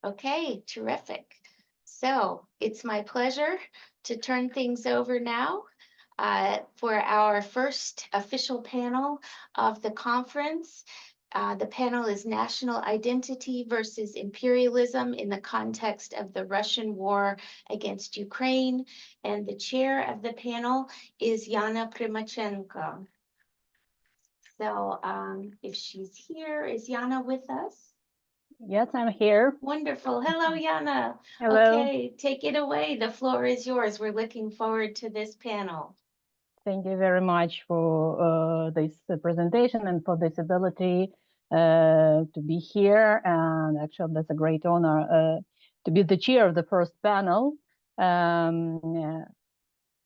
Okay, terrific. So it's my pleasure to turn things over now for our first official panel of the conference. The panel is National Identity versus Imperialism in the Context of the Russian War against Ukraine. And the chair of the panel is Yana Prymachenko. So if she's here, is Yana with us? Yes, I'm here. Wonderful. Hello, Yana. Hello. Okay, take it away. The floor is yours. We're looking forward to this panel. Thank you very much for this presentation and for this ability to be here. And actually, that's a great honor to be the chair of the first panel.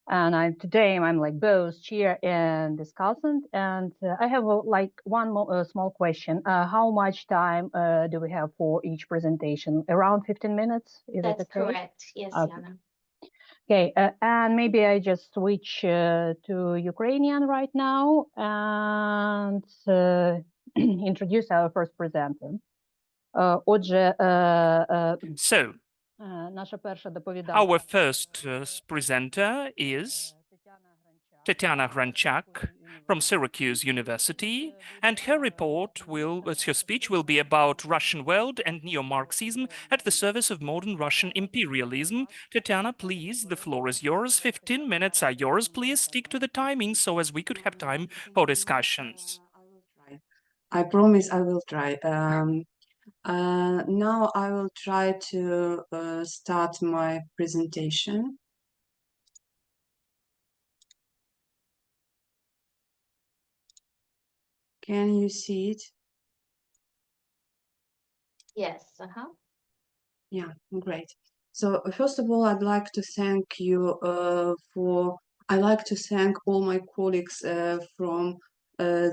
And today I'm like both chair and discussant. And I have like one more small question. How much time do we have for each presentation? Around 15 minutes? Is That's it okay? correct. Yes, Yana. Okay, and maybe I just switch to Ukrainian right now and introduce our first presenter. Отже, So, наша перша доповідачка. our first presenter is Tetiana Hranchak from Syracuse University, and her speech will be about Russian world and neo-Marxism at the service of modern Russian imperialism. Tetiana, please, the floor is yours. 15 minutes are yours. Please stick to the timing so as we could have time for discussions. I will try. I promise I will try. Now I will try to start my presentation. Can you see it? Yes. Yeah, great. So first of all, I'd like to thank you I'd like to thank all my colleagues from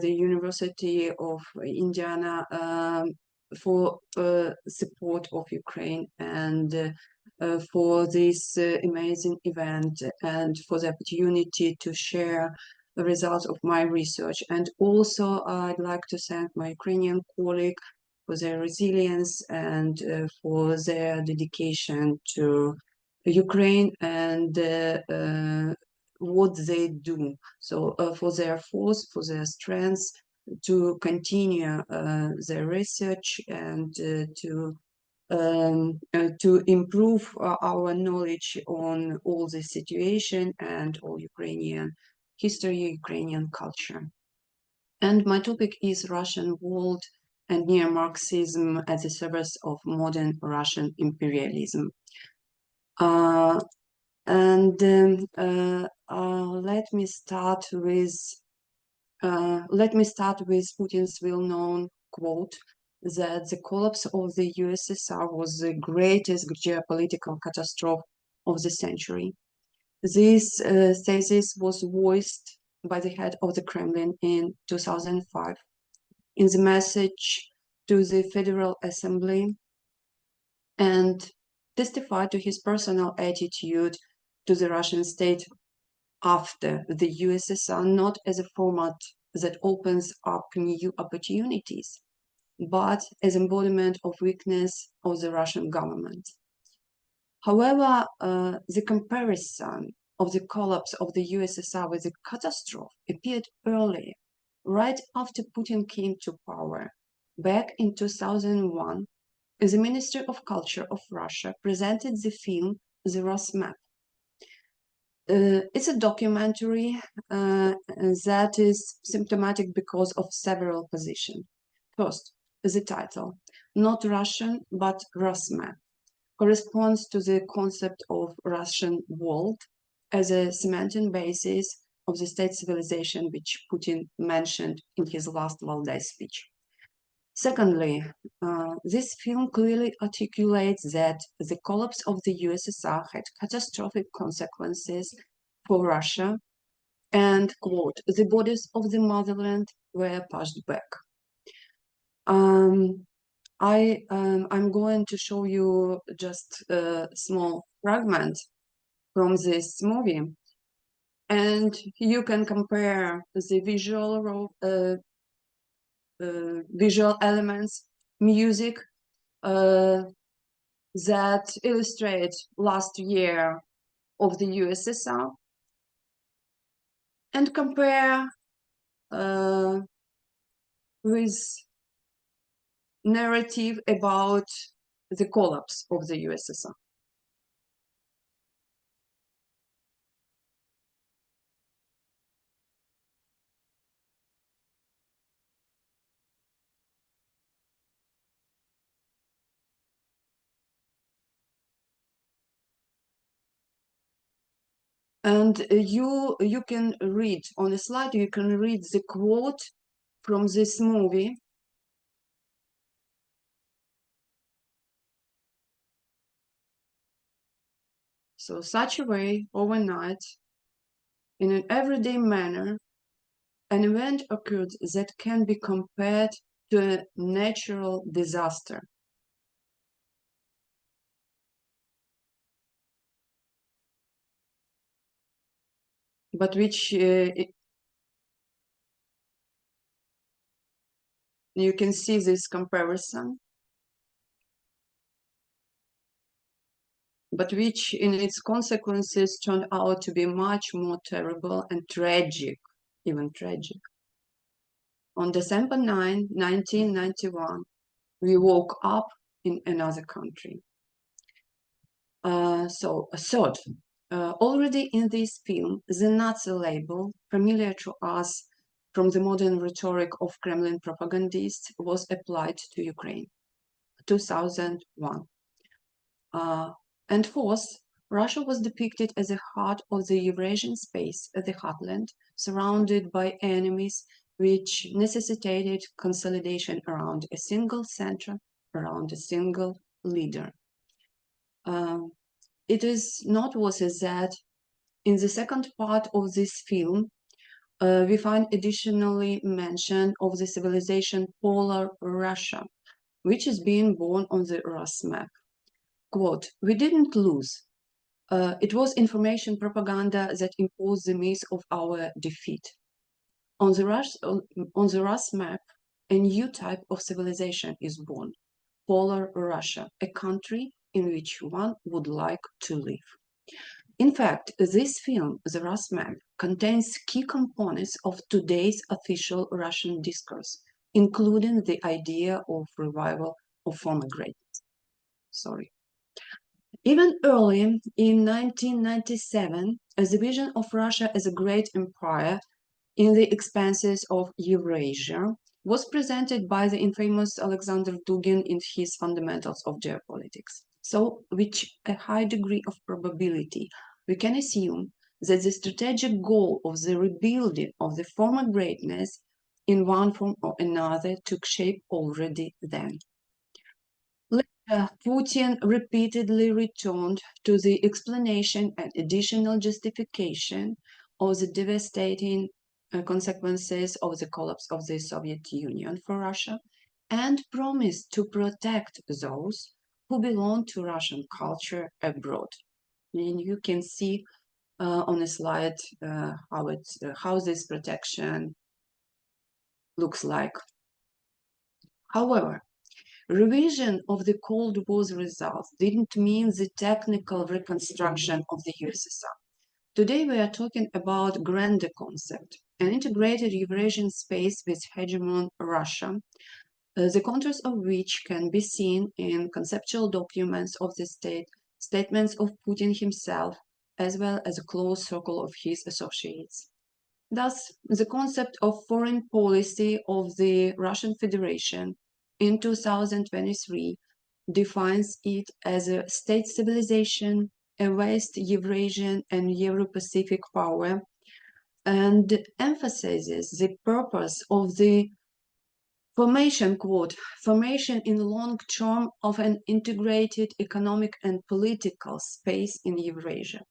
the University of Indiana for support of Ukraine and for this amazing event and for the opportunity to share the results of my research. And also I'd like to thank my Ukrainian colleague for their resilience and for their dedication to Ukraine and what they do. So for their force, for their strength to continue their research and to improve our knowledge on all the situation and all Ukrainian history, Ukrainian culture. And my topic is Russian world and neo-Marxism at the service of modern Russian imperialism. Let me start with Putin's well-known quote that the collapse of the USSR was the greatest geopolitical catastrophe of the century. This thesis was voiced by the head of the Kremlin in 2005 in the message to the Federal Assembly and testified to his personal attitude to the Russian state after the USSR, not as a format that opens up new opportunities, but as embodiment of weakness of the Russian government. However, the comparison of the collapse of the USSR with the catastrophe appeared earlier, right after Putin came to power. Back in 2001, the Ministry of Culture of Russia presented the film The Rus Map. It's a documentary that is symptomatic because of several positions. First, the title, not Russian, but Rus Map, corresponds to the concept of Russian world as a cementing basis of the state civilization, which Putin mentioned in his last Valdai speech. Secondly, this film clearly articulates that the collapse of the USSR had catastrophic consequences for Russia and, quote, the borders of the motherland were pushed back. I'm going to show you just a small fragment from this movie, and you can compare the visual elements, music, that illustrate last year of the USSR and compare with narrative about the collapse of the USSR. And you can read on the slide, you can read the quote from this movie. So such a way, overnight, in an everyday manner, an event occurred that can be compared to a natural disaster. But which you can see this comparison, but which in its consequences turned out to be much more terrible and tragic, even tragic. On December 9, 1991, we woke up in another country. So, a third, already in this film, the Nazi label, familiar to us from the modern rhetoric of Kremlin propagandists, was applied to Ukraine, 2001. And fourth, Russia was depicted as the heart of the Eurasian space, the heartland, surrounded by enemies, which necessitated consolidation around a single center, around a single leader. It is noteworthy that in the second part of this film, we find additionally mention of the civilization Polar Russia, which is being born on the Rus map. Quote, "We didn't lose. It was information propaganda that imposed the myth of our defeat. On the Rus map, a new type of civilization is born, Polar Russia, a country in which one would like to live." In fact, this film, The Rus Map, contains key components of today's official Russian discourse, including the idea of revival of former greatness. Sorry. Even early in 1997, as the vision of Russia as a great empire in the expanses of Eurasia was presented by the infamous Alexander Dugin in his Fundamentals of Geopolitics. So, with a high degree of probability, we can assume that the strategic goal of the rebuilding of the former greatness in one form or another took shape already then. Later, Putin repeatedly returned to the explanation and additional justification of the devastating consequences of the collapse of the Soviet Union for Russia and promised to protect those who belong to Russian culture abroad. And you can see on a slide how this protection looks like. However, revision of the Cold War's results didn't mean the technical reconstruction of the USSR. Today we are talking about grander concept, an integrated Eurasian space with hegemon Russia, the contours of which can be seen in conceptual documents of the state, statements of Putin himself, as well as a close circle of his associates. Thus, the concept of foreign policy of the Russian Federation in 2023 defines it as a state civilization, a West Eurasian and Euro-Pacific power, and emphasizes the purpose of the formation, quote, "formation in the long term of an integrated economic and political space in Eurasia."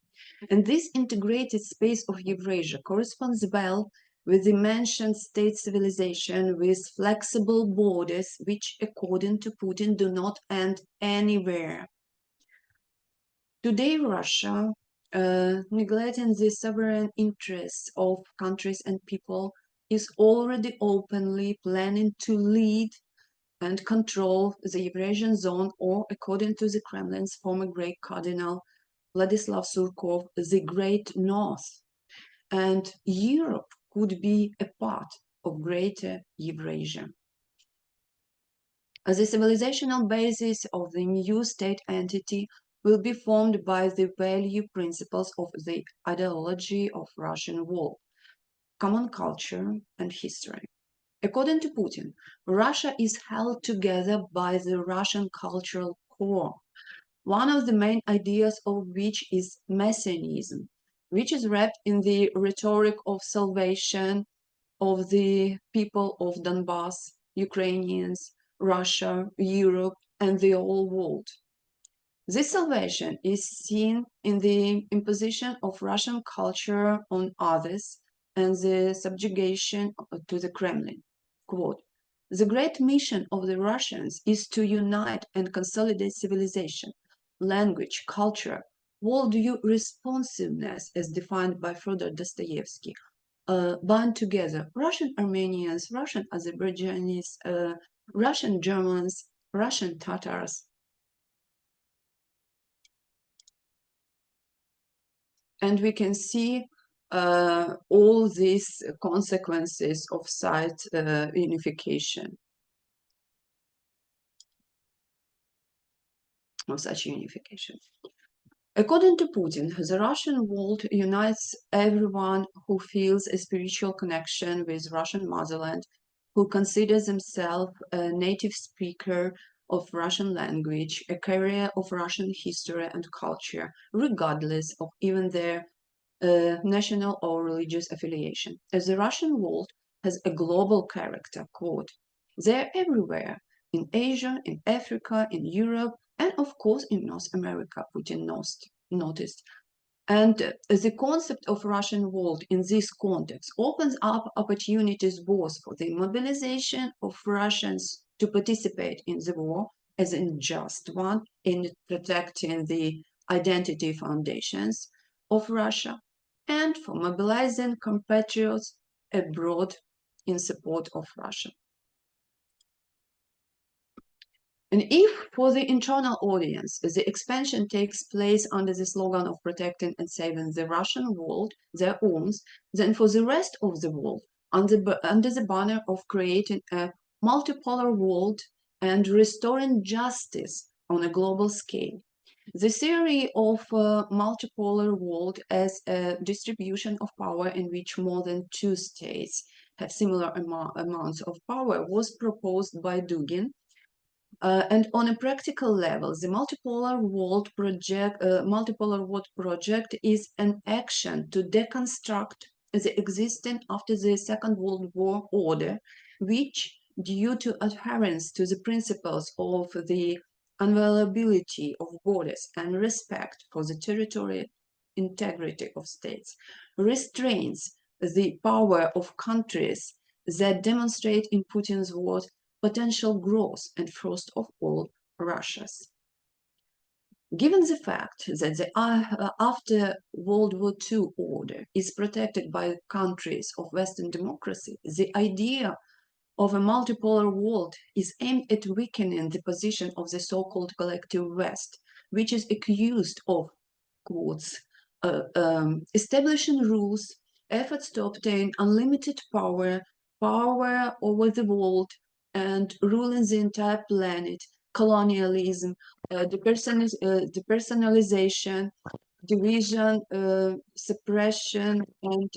And this integrated space of Eurasia corresponds well with the mentioned state civilization with flexible borders, which, according to Putin, do not end anywhere. Today, Russia, neglecting the sovereign interests of countries and people, is already openly planning to lead and control the Eurasian zone, or according to the Kremlin's former Great Cardinal Vladislav Surkov, the Great North. And Europe could be a part of Greater Eurasia. As the civilizational basis of the new state entity will be formed by the value principles of the ideology of Russian world, common culture and history. According to Putin, Russia is held together by the Russian cultural core, one of the main ideas of which is messianism, which is wrapped in the rhetoric of salvation of the people of Donbass, Ukrainians, Russia, Europe, and the whole world. This salvation is seen in the imposition of Russian culture on others and the subjugation to the Kremlin. Quote, "The great mission of the Russians is to unite and consolidate civilization, language, culture, worldview responsiveness as defined by Fyodor Dostoevsky, bind together Russian Armenians, Russian Azerbaijanis, Russian Germans, Russian Tatars." And we can see all these consequences of site unification, of such unification. According to Putin, the Russian world unites everyone who feels a spiritual connection with Russian motherland, who considers himself a native speaker of Russian language, a carrier of Russian history and culture, regardless of even their national or religious affiliation. As the Russian world has a global character, quote, "They're everywhere, in Asia, in Africa, in Europe, and of course in North America," Putin noticed. And the concept of Russian world in this context opens up opportunities both for the mobilization of Russians to participate in the war as a just one in protecting the identity foundations of Russia, and for mobilizing compatriots abroad in support of Russia. And if for the internal audience, the expansion takes place under the slogan of protecting and saving the Russian world, their own, then for the rest of the world, under the banner of creating a multipolar world and restoring justice on a global scale. The theory of a multipolar world as a distribution of power in which more than two states have similar amounts of power was proposed by Dugin. And on a practical level, the multipolar world project is an action to deconstruct the existing after the Second World War order, which, due to adherence to the principles of the inviolability of borders and respect for the territorial integrity of states, restrains the power of countries that demonstrate, in Putin's words, potential growth, and first of all, Russia's. Given the fact that the after World War II order is protected by countries of Western democracy, the idea of a multipolar world is aimed at weakening the position of the so-called collective West, which is accused of, quotes, establishing rules, efforts to obtain unlimited power over the world, and ruling the entire planet, colonialism, depersonalization, division, suppression, and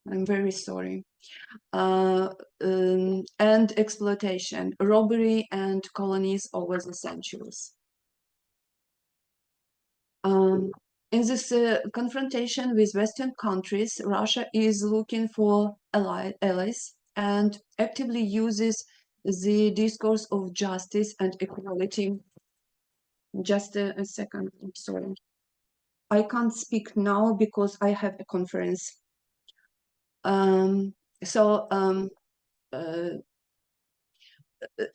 I'm very sorry, and exploitation, robbery, and colonies over the centuries. In this confrontation with Western countries, Russia is looking for allies and actively uses the discourse of justice and equality. Just a second, I'm sorry. I can't speak now because I have a conference. In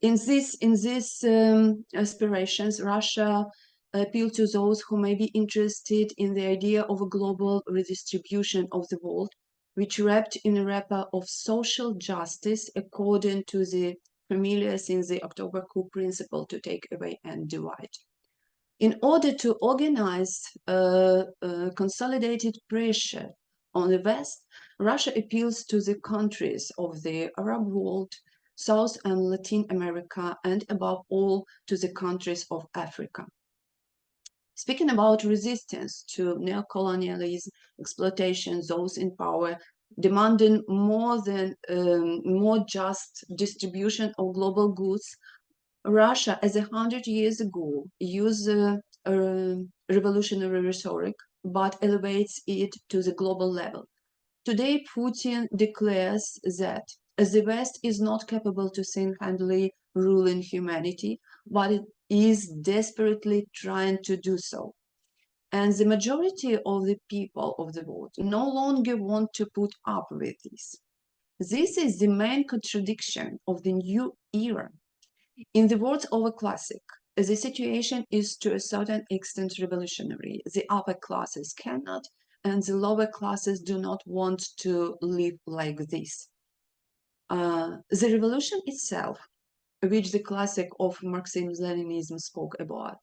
these aspirations, Russia appeal to those who may be interested in the idea of a global redistribution of the world, which wrapped in a wrapper of social justice according to the familiar since the October coup principle to take away and divide. In order to organize consolidated pressure on the West, Russia appeals to the countries of the Arab world, South and Latin America, and above all to the countries of Africa. Speaking about resistance to neocolonialism, exploitation, those in power, demanding more just distribution of global goods, Russia, as 100 years ago, used revolutionary rhetoric, but elevates it to the global level. Today, Putin declares that as the West is not capable to single-handedly ruling humanity, but it is desperately trying to do so. And the majority of the people of the world no longer want to put up with this. This is the main contradiction of the new era. In the words of a classic, the situation is to a certain extent revolutionary. The upper classes cannot, and the lower classes do not want to live like this. The revolution itself, which the classic of Marxism-Leninism spoke about,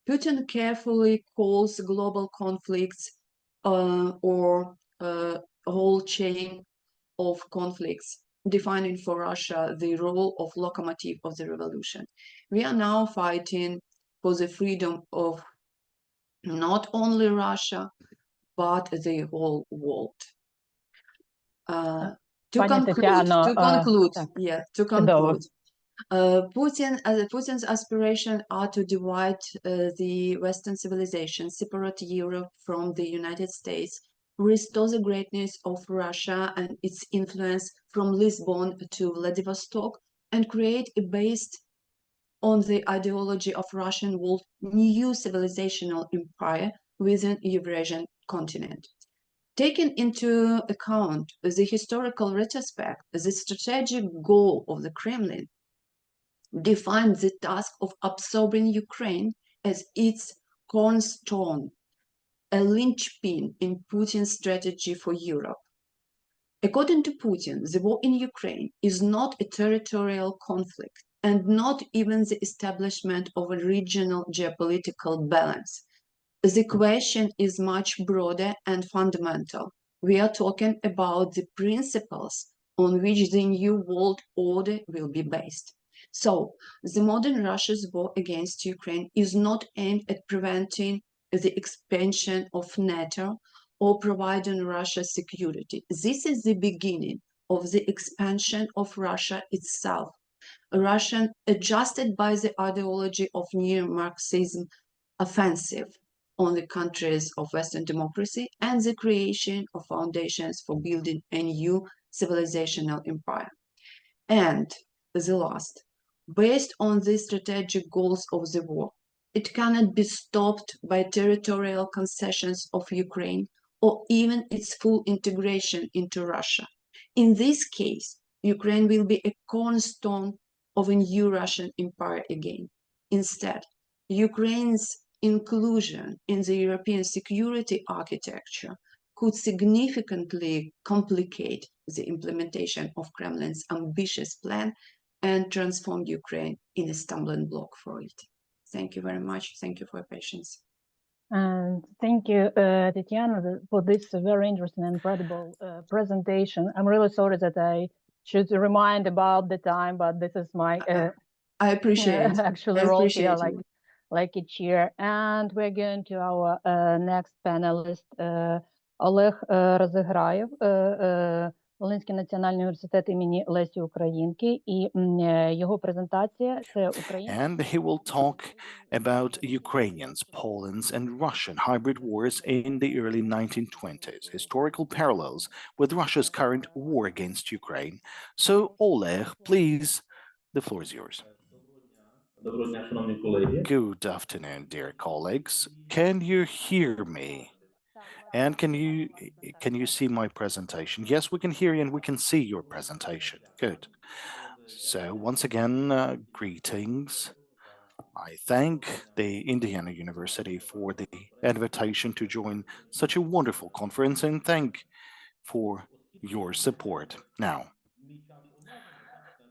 Putin carefully calls global conflicts or a whole chain of conflicts, defining for Russia the role of locomotive of the revolution. We are now fighting for the freedom of not only Russia, but the whole world. To Пані Тетяно, conclude, Putin's aspirations are to divide the Western civilization, separate Europe from the United States, restore the greatness of Russia and its influence from Lisbon to Vladivostok, and create a based on the ideology of Russian world new civilizational empire within Eurasian continent. Taking into account the historical retrospect, the strategic goal of the Kremlin defined the task of absorbing Ukraine as its cornerstone, a linchpin in Putin's strategy for Europe. According to Putin, the war in Ukraine is not a territorial conflict and not even the establishment of a regional geopolitical balance. The question is much broader and fundamental. We are talking about the principles on which the new world order will be based. So, the modern Russia's war against Ukraine is not aimed at preventing the expansion of NATO or providing Russia security. This is the beginning of the expansion of Russia itself, a Russian adjusted by the ideology of neo-Marxism offensive on the countries of Western democracy and the creation of foundations for building a new civilizational empire. And the last, based on the strategic goals of the war, it cannot be stopped by territorial concessions of Ukraine or even its full integration into Russia. In this case, Ukraine will be a cornerstone of a new Russian empire again. Instead, Ukraine's inclusion in the European security architecture could significantly complicate the implementation of Kremlin's ambitious plan and transform Ukraine in a stumbling block for it. Thank you very much. Thank you for your patience. And thank you, Tetiana, for this very interesting and incredible presentation. I'm really sorry that I should remind about the time, but this is my I appreciate it. actually role here, like each year. And we're going to our next panelist, Oleh Razyhrayev, Волинський національний університет імені Лесі Українки, і його презентація – це Українці. And he will talk about Ukrainians, Poland's and Russian hybrid wars in the early 1920s, historical parallels with Russia's current war against Ukraine. So, Oleh, please, the floor is yours. Good afternoon, dear colleagues. Can you hear me? And can you see my presentation? Yes, we can hear you and we can see your presentation. Good. So once again, greetings. I thank the Indiana University for the invitation to join such a wonderful conference, and thank for your support. Now,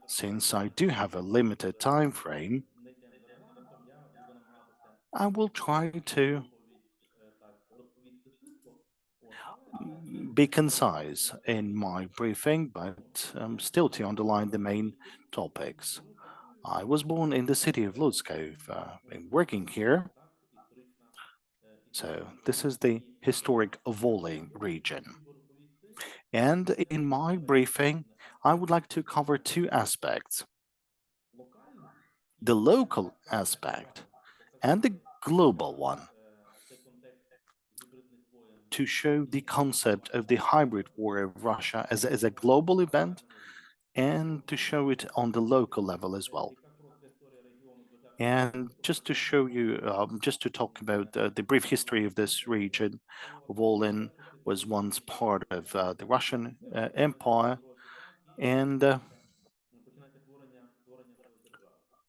since I do have a limited time frame, I will try to be concise in my briefing, but still to underline the main topics. I was born in the city of Lutskov, and working here. So this is the historic Volyn region. And in my briefing, I would like to cover two aspects: the local aspect and the global one, to show the concept of the hybrid war of Russia as a global event, and to show it on the local level as well. And just to show you, just to talk about the brief history of this region, Volyn was once part of the Russian Empire, and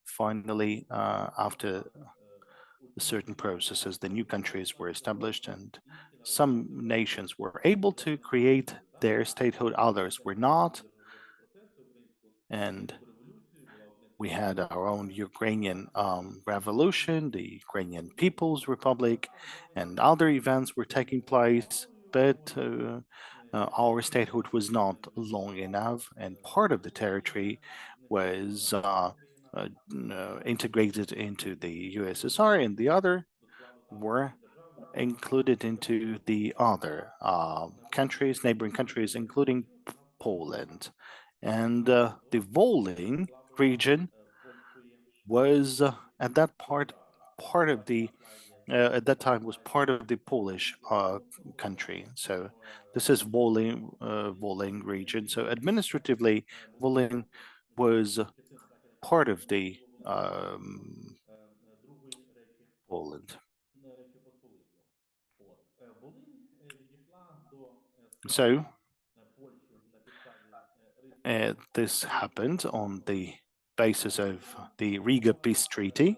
finally, after certain processes, the new countries were established, and some nations were able to create their statehood, others were not. And we had our own Ukrainian revolution, the Ukrainian People's Republic, and other events were taking place, but our statehood was not long enough, and part of the territory was integrated into the USSR, and the other were included into the other countries, neighboring countries, including Poland. And the Volyn region was at that part of the at that time was part of the Polish country. So this is Volyn region. So administratively, Volyn was part of the Poland. So this happened on the basis of the Riga Peace Treaty,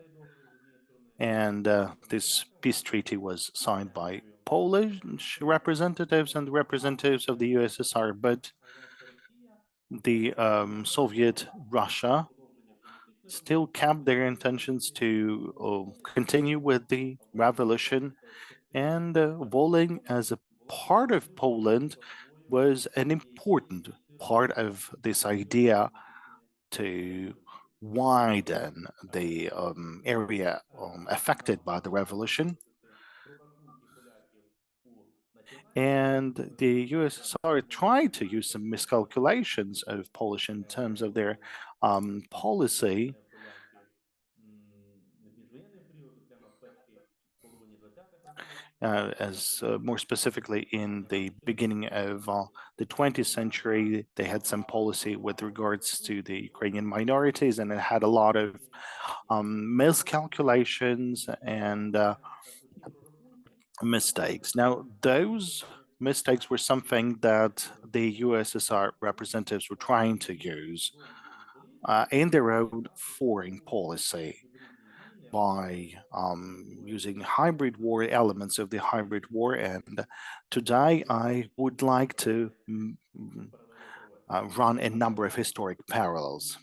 and this peace treaty was signed by Polish representatives and representatives of the USSR, but the Soviet Russia still kept their intentions to continue with the revolution, and Volyn, as a part of Poland, was an important part of this idea to widen the area affected by the revolution. And the USSR tried to use some miscalculations of Polish in terms of their policy. As more specifically in the beginning of the 20th century, they had some policy with regards to the Ukrainian minorities, and it had a lot of miscalculations and mistakes. Now, those mistakes were something that the USSR representatives were trying to use in their own foreign policy by using hybrid war, elements of the hybrid war. And today I would like to run a number of historic parallels.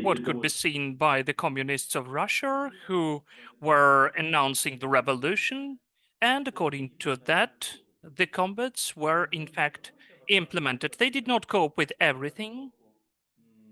What could be seen by the communists of Russia, who were announcing the revolution, and according to that, the combats were in fact implemented. They did not cope with everything.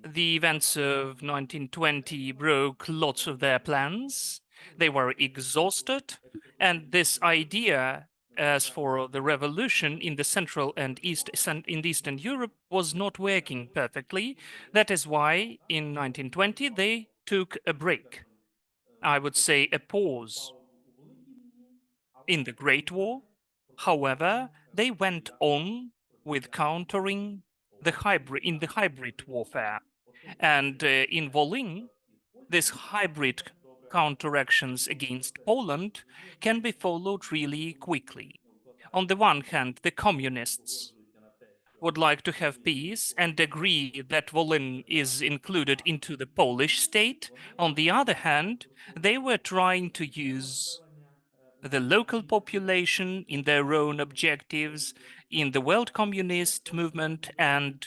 The events of 1920 broke lots of their plans. They were exhausted, and this idea as for the revolution in the Central and Eastern Europe was not working perfectly. That is why in 1920 they took a break. I would say a pause in the Great War. However, they went on with countering the hybrid warfare. And in Volyn, this hybrid counteractions against Poland can be followed really quickly. On the one hand, the communists would like to have peace and agree that Volyn is included into the Polish state. On the other hand, they were trying to use the local population in their own objectives in the world communist movement. And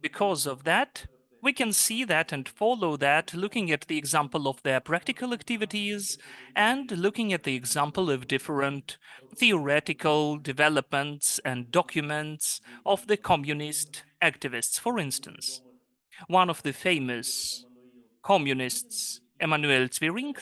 because of that, we can see that and follow that, looking at the example of their practical activities and looking at the example of different theoretical developments and documents of the communist activists. For instance, one of the famous communists, Emanuel Quering,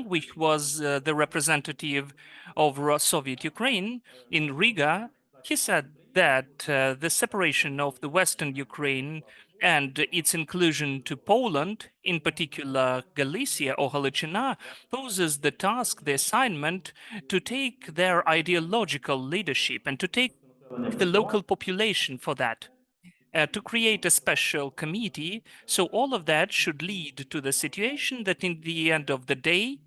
which was the representative of Soviet Ukraine in Riga, he said that the separation of the Western Ukraine and its inclusion to Poland, in particular Galicia or Halachina, poses the task, the assignment, to take their ideological leadership and to take the local population for that. To create a special committee. So all of that should lead to the situation that in the end of the day,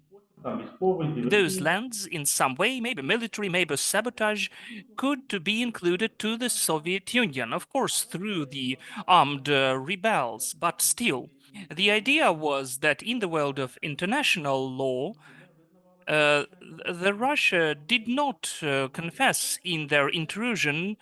those lands in some way, maybe military, maybe sabotage, could be included to the Soviet Union, of course, through the armed rebels. But still, the idea was that in the world of international law, the Russia did not confess in their intrusion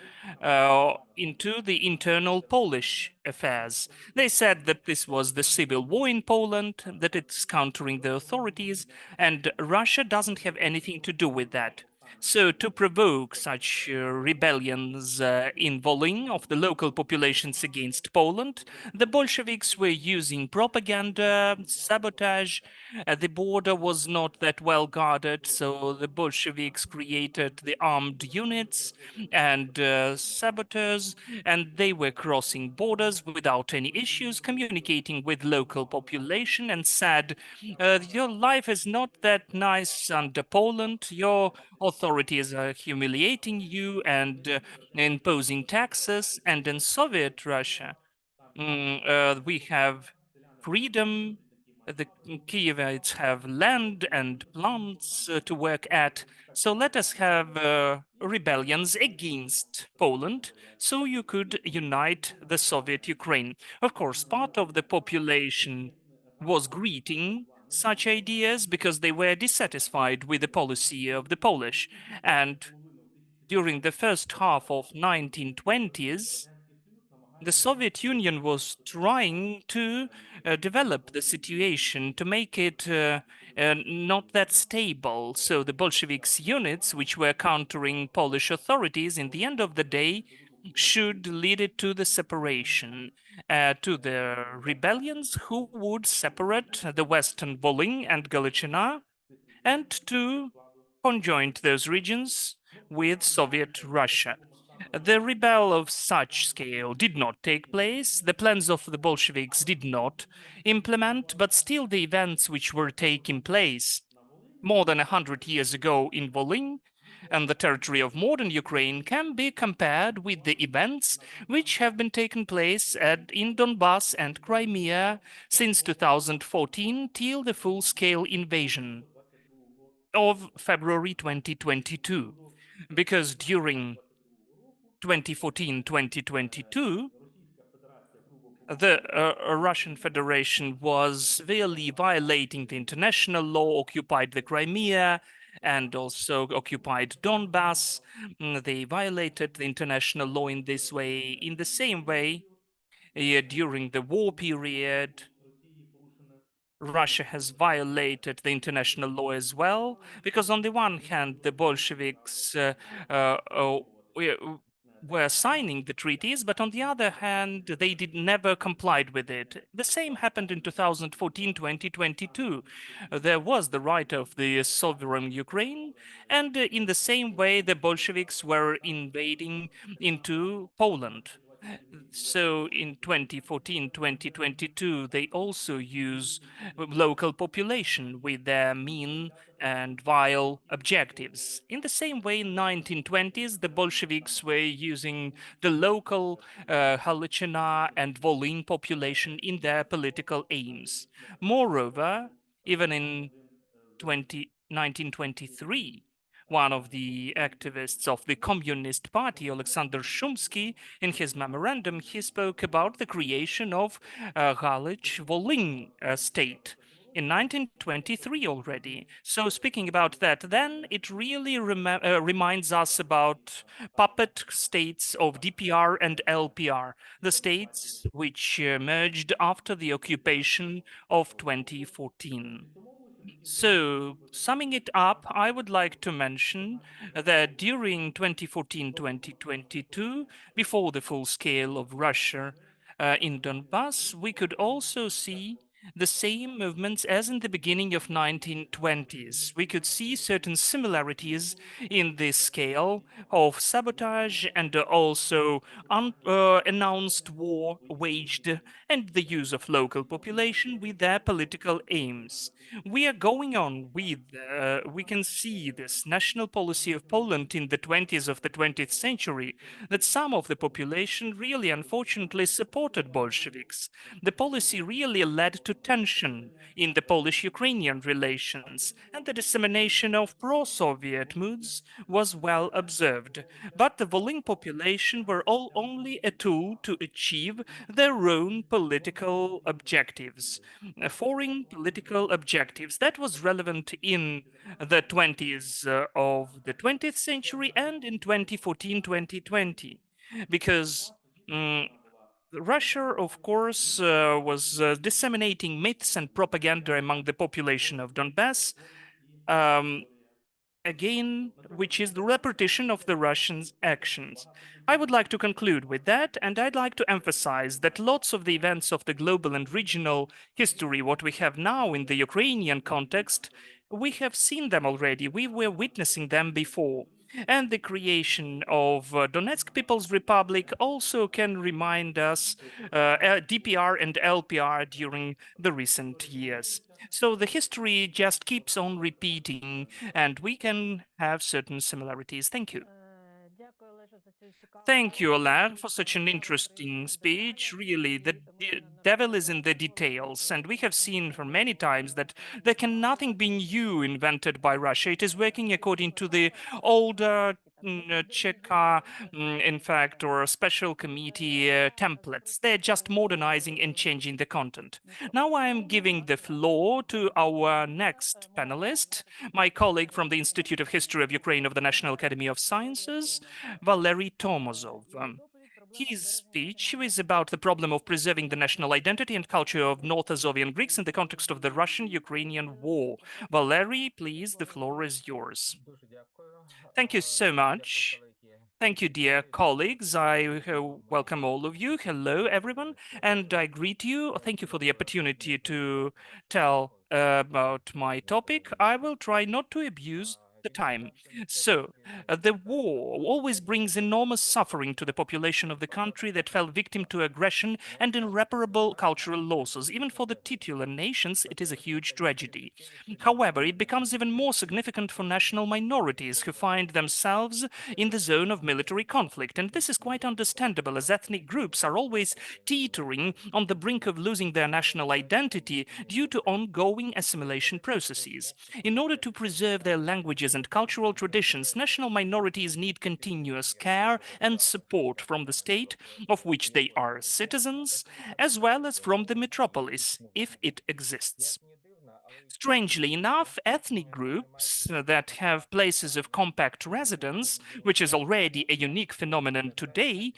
into the internal Polish affairs. They said that this was the civil war in Poland, that it's countering the authorities, and Russia doesn't have anything to do with that. So to provoke such rebellions in Volyn of the local populations against Poland, the Bolsheviks were using propaganda, sabotage. The border was not that well guarded, so the Bolsheviks created the armed units and saboteurs, and they were crossing borders without any issues, communicating with local population, and said, your life is not that nice under Poland, your authorities are humiliating you and imposing taxes, and in Soviet Russia, we have freedom. The Kievites have land and plants to work at. So let us have rebellions against Poland so you could unite the Soviet Ukraine. Of course, part of the population was greeting such ideas because they were dissatisfied with the policy of the Polish. And during the first half of 1920s, the Soviet Union was trying to develop the situation to make it not that stable. So the Bolsheviks units, which were countering Polish authorities, in the end of the day, should lead it to the separation, to the rebellions who would separate the Western Volyn and Galiciana, and to conjoin those regions with Soviet Russia. The rebel of such scale did not take place. The plans of the Bolsheviks did not implement, but still the events which were taking place more than 100 years ago in Volyn and the territory of modern Ukraine can be compared with the events which have been taking place in Donbass and Crimea since 2014 till the full-scale invasion of February 2022. Because during 2014-2022, the Russian Federation was severely violating the international law, occupied the Crimea, and also occupied Donbass. They violated the international law in this way. In the same way, during the war period, Russia has violated the international law as well, because on the one hand, the Bolsheviks were signing the treaties, but on the other hand, they never complied with it. The same happened in 2014-2022. There was the right of the sovereign Ukraine, and in the same way, the Bolsheviks were invading into Poland. So in 2014-2022, they also use local population with their mean and vile objectives. In the same way, in 1920s, the Bolsheviks were using the local Halachina and Volyn population in their political aims. Moreover, even in 1923, one of the activists of the Communist Party, Alexander Shumsky, in his memorandum, he spoke about the creation of Galич-Volyn state. in 1923 already. So speaking about that, then it really reminds us about puppet states of DPR and LPR, the states which emerged after the occupation of 2014. So, summing it up, I would like to mention that during 2014-2022, before the full scale of Russia in Donbass, we could also see the same movements as in the beginning of 1920s. We could see certain similarities in the scale of sabotage and also unannounced war waged and the use of local population with their political aims. We are going on with, we can see this national policy of Poland in the 20s of the 20th century, that some of the population really unfortunately supported Bolsheviks. The policy really led to tension in the Polish-Ukrainian relations, and the dissemination of pro-Soviet moods was well observed. But the Volyn population were all only a tool to achieve their own political objectives, foreign political objectives. That was relevant in the 20s of the 20th century and in 2014-2020, because Russia, of course, was disseminating myths and propaganda among the population of Donbass, again, which is the repetition of the Russians' actions. I would like to conclude with that, and I'd like to emphasize that lots of the events of the global and regional history, what we have now in the Ukrainian context, we have seen them already. We were witnessing them before. And the creation of Donetsk People's Republic also can remind us DPR and LPR during the recent years. So the history just keeps on repeating, and we can have certain similarities. Thank you. Thank you, Oleh, for such an interesting speech. Really, the devil is in the details, and we have seen for many times that there can nothing be new invented by Russia. It is working according to the older Cheka, in fact, or special committee templates. They're just modernizing and changing the content. Now I am giving the floor to our next panelist, my colleague from the Institute of History of Ukraine of the National Academy of Sciences, Valeriy Tomozov. His speech is about the problem of preserving the national identity and culture of North Azovian Greeks in the context of the Russian-Ukrainian war. Valery, please, the floor is yours. Thank you so much. Thank you, dear colleagues. I welcome all of you. Hello, everyone. And I greet you. Thank you for the opportunity to tell about my topic. I will try not to abuse the time. So, the war always brings enormous suffering to the population of the country that fell victim to aggression and irreparable cultural losses. Even for the titular nations, it is a huge tragedy. However, it becomes even more significant for national minorities who find themselves in the zone of military conflict. And this is quite understandable, as ethnic groups are always teetering on the brink of losing their national identity due to ongoing assimilation processes. In order to preserve their languages and cultural traditions, national minorities need continuous care and support from the state of which they are citizens, as well as from the metropolis, if it exists. Strangely enough, ethnic groups that have places of compact residence, which is already a unique phenomenon today,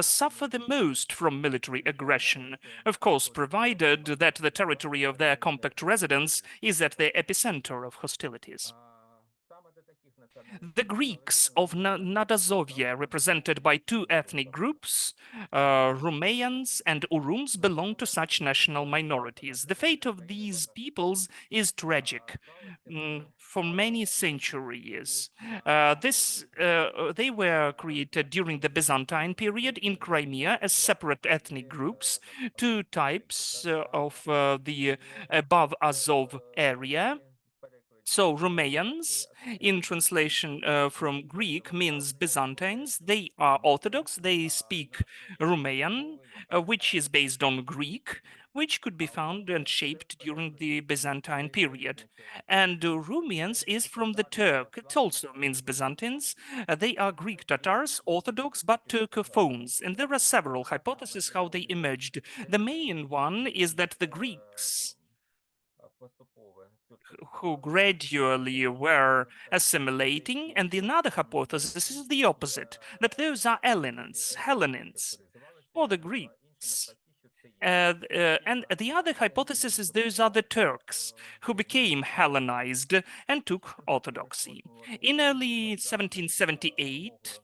suffer the most from military aggression, of course, provided that the territory of their compact residence is at the epicenter of hostilities. The Greeks of Nadazovia, represented by two ethnic groups, Rumeans and Urums, belong to such national minorities. The fate of these peoples is tragic. For many centuries, they were created during the Byzantine period in Crimea as separate ethnic groups, two types of the above Azov area. So Rumeans, in translation from Greek, means Byzantines. They are Orthodox. They speak Rumean, which is based on Greek, which could be found and shaped during the Byzantine period. And Rumeans is from the Turk. It also means Byzantines. They are Greek Tatars, Orthodox, but Turcophones. And there are several hypotheses how they emerged. The main one is that the Greeks who gradually were assimilating, and the another hypothesis is the opposite, that those are Hellenins, or the Greeks. And the other hypothesis is those are the Turks who became Hellenized and took Orthodoxy. In early 1778,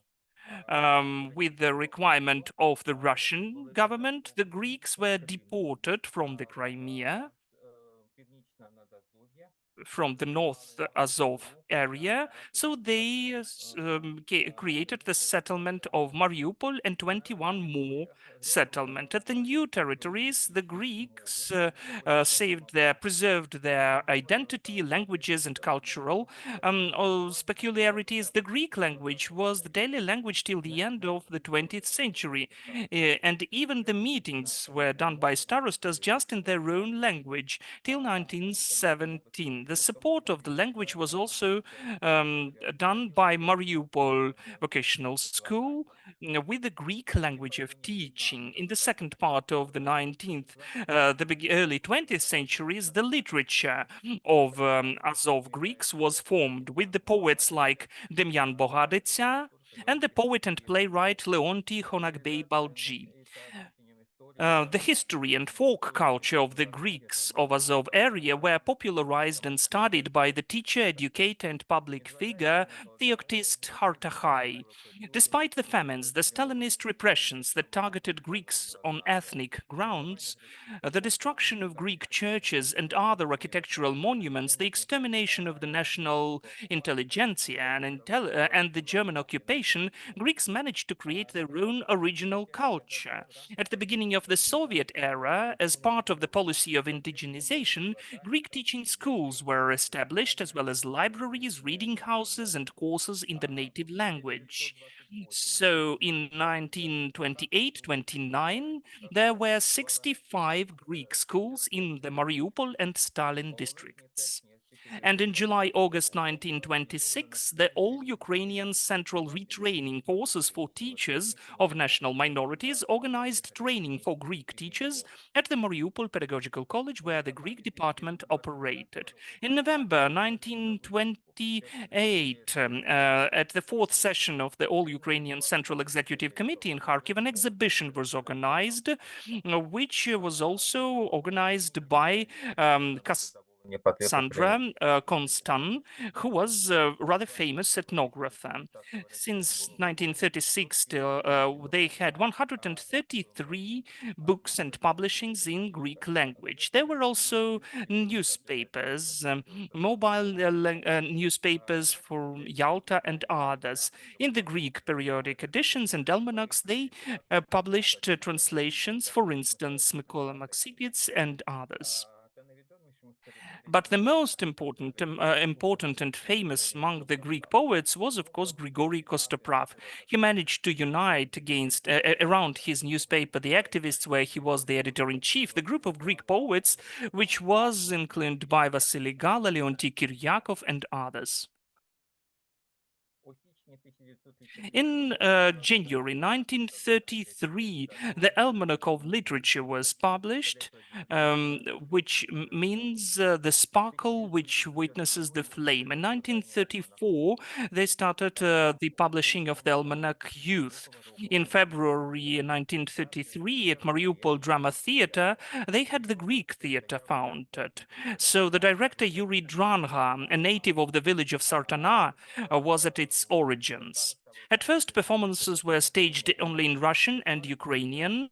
with the requirement of the Russian government, the Greeks were deported from the Crimea, from the North Azov area, so they created the settlement of Mariupol and 21 more settlements. At the new territories, the Greeks preserved their identity, languages, and cultural peculiarities. The Greek language was the daily language till the end of the 20th century, and even the meetings were done by starostas just in their own language till 1917. The support of the language was also done by Mariupol Vocational School with the Greek language of teaching. In the second part of the 19th, early 20th centuries, the literature of Azov Greeks was formed with the poets like Demyan Bogaditsa and the poet and playwright Leonti Honagbey Balji. The history and folk culture of the Greeks of Azov area were popularized and studied by the teacher, educator, and public figure Theoctist Hartakhai. Despite the famines, the Stalinist repressions that targeted Greeks on ethnic grounds, the destruction of Greek churches and other architectural monuments, the extermination of the national intelligentsia, and the German occupation, Greeks managed to create their own original culture. At the beginning of the Soviet era, as part of the policy of indigenization, Greek teaching schools were established, as well as libraries, reading houses, and courses in the native language. So in 1928-29, there were 65 Greek schools in the Mariupol and Stalin districts. And in July-August 1926, the All-Ukrainian Central Retraining Courses for Teachers of National Minorities organized training for Greek teachers at the Mariupol Pedagogical College, where the Greek department operated. In November 1928, at the fourth session of the All-Ukrainian Central Executive Committee in Kharkiv, an exhibition was organized, which was also organized by Sandra Constant, who was a rather famous ethnographer. Since 1936, they had 133 books and publishings in Greek language. There were also newspapers, mobile newspapers for Yalta and others. In the Greek periodic editions and almanacs, they published translations, for instance, Mykola Maximets and others. But the most important and famous among the Greek poets was, of course, Grigory Kostoprav. He managed to unite around his newspaper the activists, where he was the editor-in-chief, the group of Greek poets, which was included by Vasily Gala, Leonti Kiryakov, and others. In January 1933, the Almanac of Literature was published, which means the sparkle which witnesses the flame. In 1934, they started the publishing of the Almanac Youth. In February 1933, at Mariupol Drama Theater, they had the Greek theater founded. So the director Yuri Dranha, a native of the village of Sartana, was at its origins. At first, performances were staged only in Russian and Ukrainian,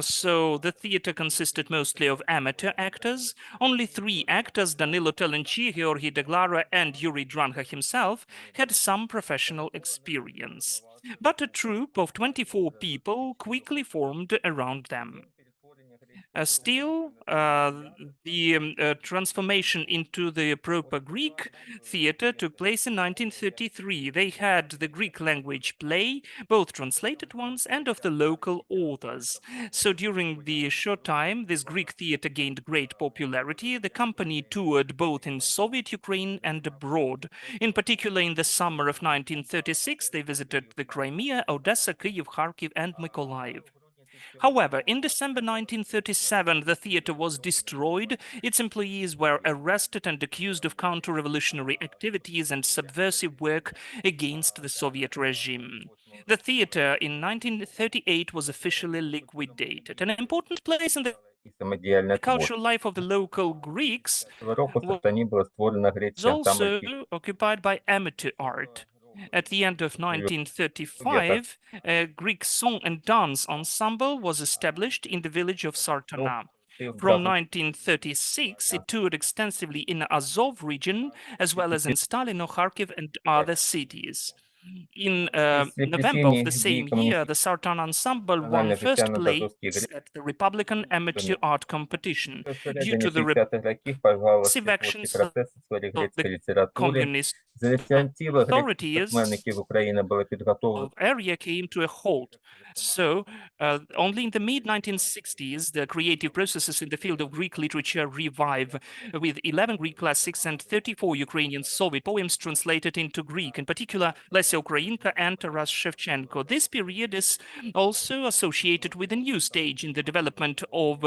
so the theater consisted mostly of amateur actors. Only 3 actors, Danilo Telenchi, Georgi Deglara, and Yuri Dranha himself, had some professional experience. But a troupe of 24 people quickly formed around them. Still, the transformation into the proper Greek theater took place in 1933. They had the Greek language play, both translated ones and of the local authors. So during the short time, this Greek theater gained great popularity. The company toured both in Soviet Ukraine and abroad. In particular, in the summer of 1936, they visited the Crimea, Odessa, Kyiv, Kharkiv, and Mykolaiv. However, in December 1937, the theater was destroyed, its employees were arrested and accused of counter-revolutionary activities and subversive work against the Soviet regime. The theater in 1938 was officially liquidated. An important place in the І самодіяльне творчість. cultural life of the local Greeks Цього року в was Сартані була створена грецький ансамбль also occupied by amateur art. At the end of 1935, a Greek song and dance ensemble was established in the village of Sartana. From 1936, it toured extensively in Azov region, as well as in Stalino, Kharkiv, and other cities. In November of the same year, the Sartan ensemble won first place at the Republican Amateur Art Competition due to the repressive actions of the communist authorities. Of area came to a halt. So only in the mid-1960s, the creative processes in the field of Greek literature revive, with 11 Greek classics and 34 Ukrainian Soviet poems translated into Greek, in particular Lesya, Ukrainka, and Taras Shevchenko. This period is also associated with a new stage in the development of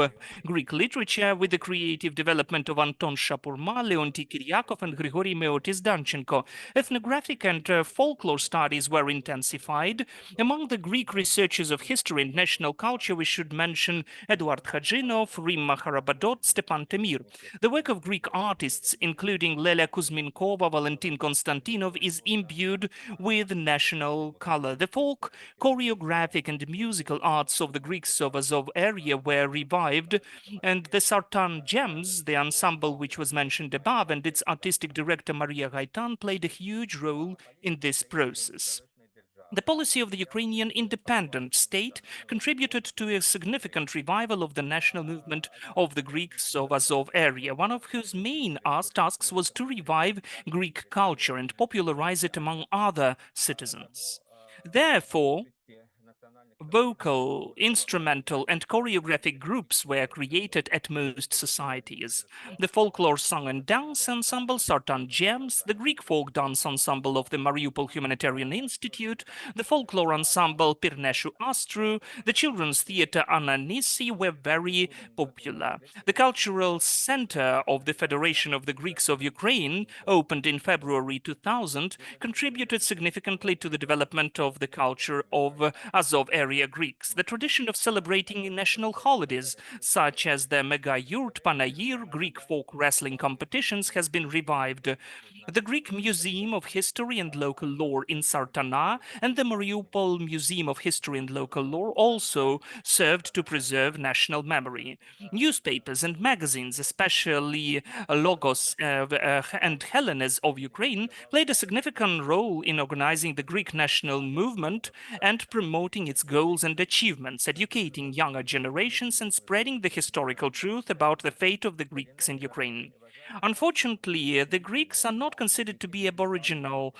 Greek literature, with the creative development of Anton Shapurma, Leonti Kiryakov, and Grigory Meotis Danchenko. Ethnographic and folklore studies were intensified. Among the Greek researchers of history and national culture, we should mention Eduard Khadzinov, Rimma Harabadot, Stepan Temir. The work of Greek artists, including Lelia Kuzminkova, Valentin Konstantinov, is imbued with national color. The folk, choreographic, and musical arts of the Greeks of Azov area were revived, and the Sartan Gems, the ensemble which was mentioned above, and its artistic director Maria Gaitan played a huge role in this process. The policy of the Ukrainian independent state contributed to a significant revival of the national movement of the Greeks of Azov area, one of whose main tasks was to revive Greek culture and popularize it among other citizens. Therefore, vocal, instrumental, and choreographic groups were created at most societies. The folklore song and dance ensemble Sartan Gems, the Greek folk dance ensemble of the Mariupol Humanitarian Institute, the folklore ensemble Pirneshu Astru, the children's theater Ananisi were very popular. The cultural center of the Federation of the Greeks of Ukraine, opened in February 2000, contributed significantly to the development of the culture of Azov area Greeks. The tradition of celebrating national holidays, such as the Mega Yurt, Panayir, Greek folk wrestling competitions, has been revived. The Greek Museum of History and Local Lore in Sartana and the Mariupol Museum of History and Local Lore also served to preserve national memory. Newspapers and magazines, especially Logos and Hellenes of Ukraine, played a significant role in organizing the Greek national movement and promoting its goals and achievements, educating younger generations and spreading the historical truth about the fate of the Greeks in Ukraine. Unfortunately, the Greeks are not considered to be aboriginal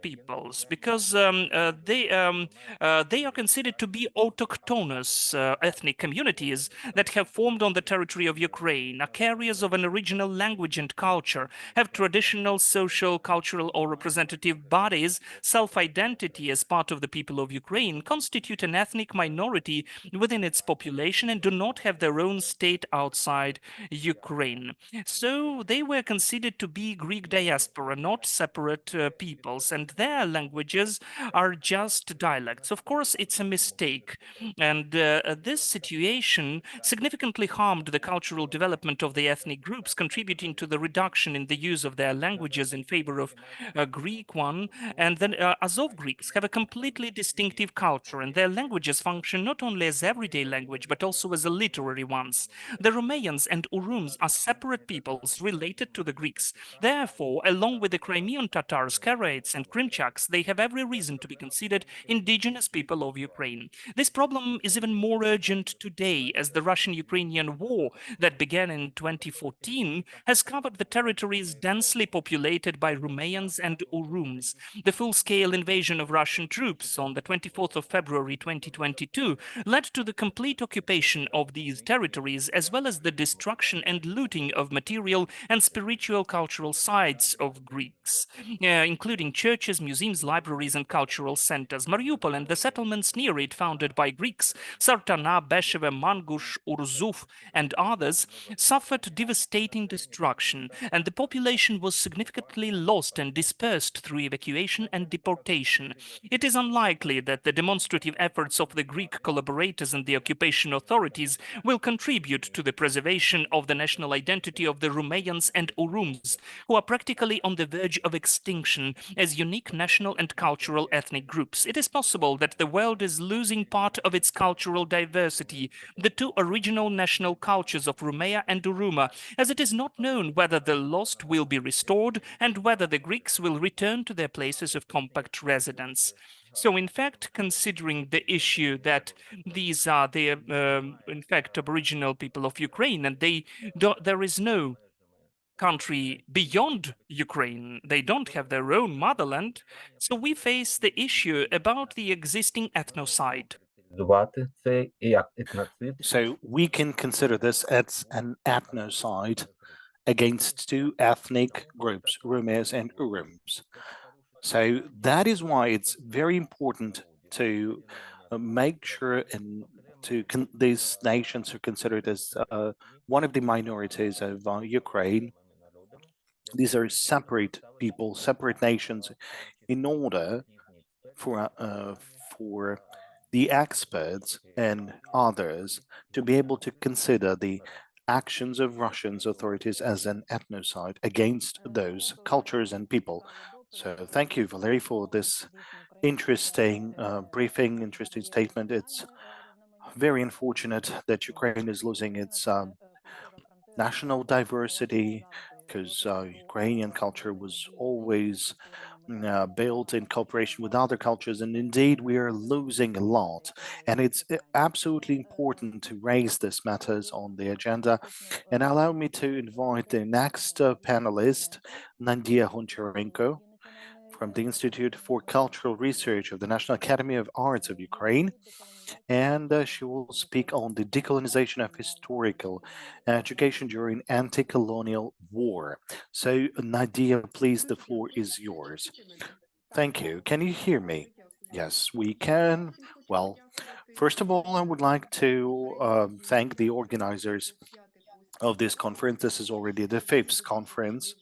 peoples because they are considered to be autochthonous ethnic communities that have formed on the territory of Ukraine, are carriers of an original language and culture, have traditional social, cultural, or representative bodies, self-identity as part of the people of Ukraine, constitute an ethnic minority within its population, and do not have their own state outside Ukraine. So they were considered to be Greek diaspora, not separate peoples, and their languages are just dialects. Of course, it's a mistake, and this situation significantly harmed the cultural development of the ethnic groups, contributing to the reduction in the use of their languages in favor of a Greek one. And then Azov Greeks have a completely distinctive culture, and their languages function not only as everyday language, but also as literary ones. The Romanians and Urums are separate peoples related to the Greeks. Therefore, along with the Crimean Tatars, Karaites, and Krymchaks, they have every reason to be considered indigenous people of Ukraine. This problem is even more urgent today, as the Russian-Ukrainian war that began in 2014 has covered the territories densely populated by Romanians and Urums. The full-scale invasion of Russian troops on the 24th of February 2022 led to the complete occupation of these territories, as well as the destruction and looting of material material and spiritual cultural sites of Greeks, including churches, museums, libraries, and cultural centers. Mariupol and the settlements near it, founded by Greeks, Sartana, Besheva, Mangush, Urzuf, and others, suffered devastating destruction, and the population was significantly lost and dispersed through evacuation and deportation. It is unlikely that the demonstrative efforts of the Greek collaborators and the occupation authorities will contribute to the preservation of the national identity of the Rumeans and Urums, who are practically on the verge of extinction as unique national and cultural ethnic groups. It is possible that the world is losing part of its cultural diversity, the two original national cultures of Rumea and Uruma, as it is not known whether the lost will be restored and whether the Greeks will return to their places of compact residence. So, in fact, considering the issue that these are the, in fact, aboriginal people of Ukraine, and there is no country beyond Ukraine, they don't have their own motherland, so we face the issue about the existing ethnocide. So we can consider this as an ethnocide against two ethnic groups, Rumes and Urums. So that is why it's very important to make sure and these nations are considered as one of the minorities of Ukraine. These are separate people, separate nations, in order for the experts and others to be able to consider the actions of Russian authorities as an ethnocide against those cultures and people. So thank you, Valeriy, for this interesting briefing, interesting statement. It's very unfortunate that Ukraine is losing its national diversity, because Ukrainian culture was always built in cooperation with other cultures, and indeed we are losing a lot, and it's absolutely important to raise these matters on the agenda. And allow me to invite the next panelist, Nadia Honcharenko from the Institute for Cultural Research of the National Academy of Arts of Ukraine, and she will speak on the decolonization of historical education during anti-colonial war. So Nadia, please, the floor is yours. Thank you. Can you hear me? Yes, we can. Well, first of all, I would like to thank the organizers of this conference. This is already the fifth conference,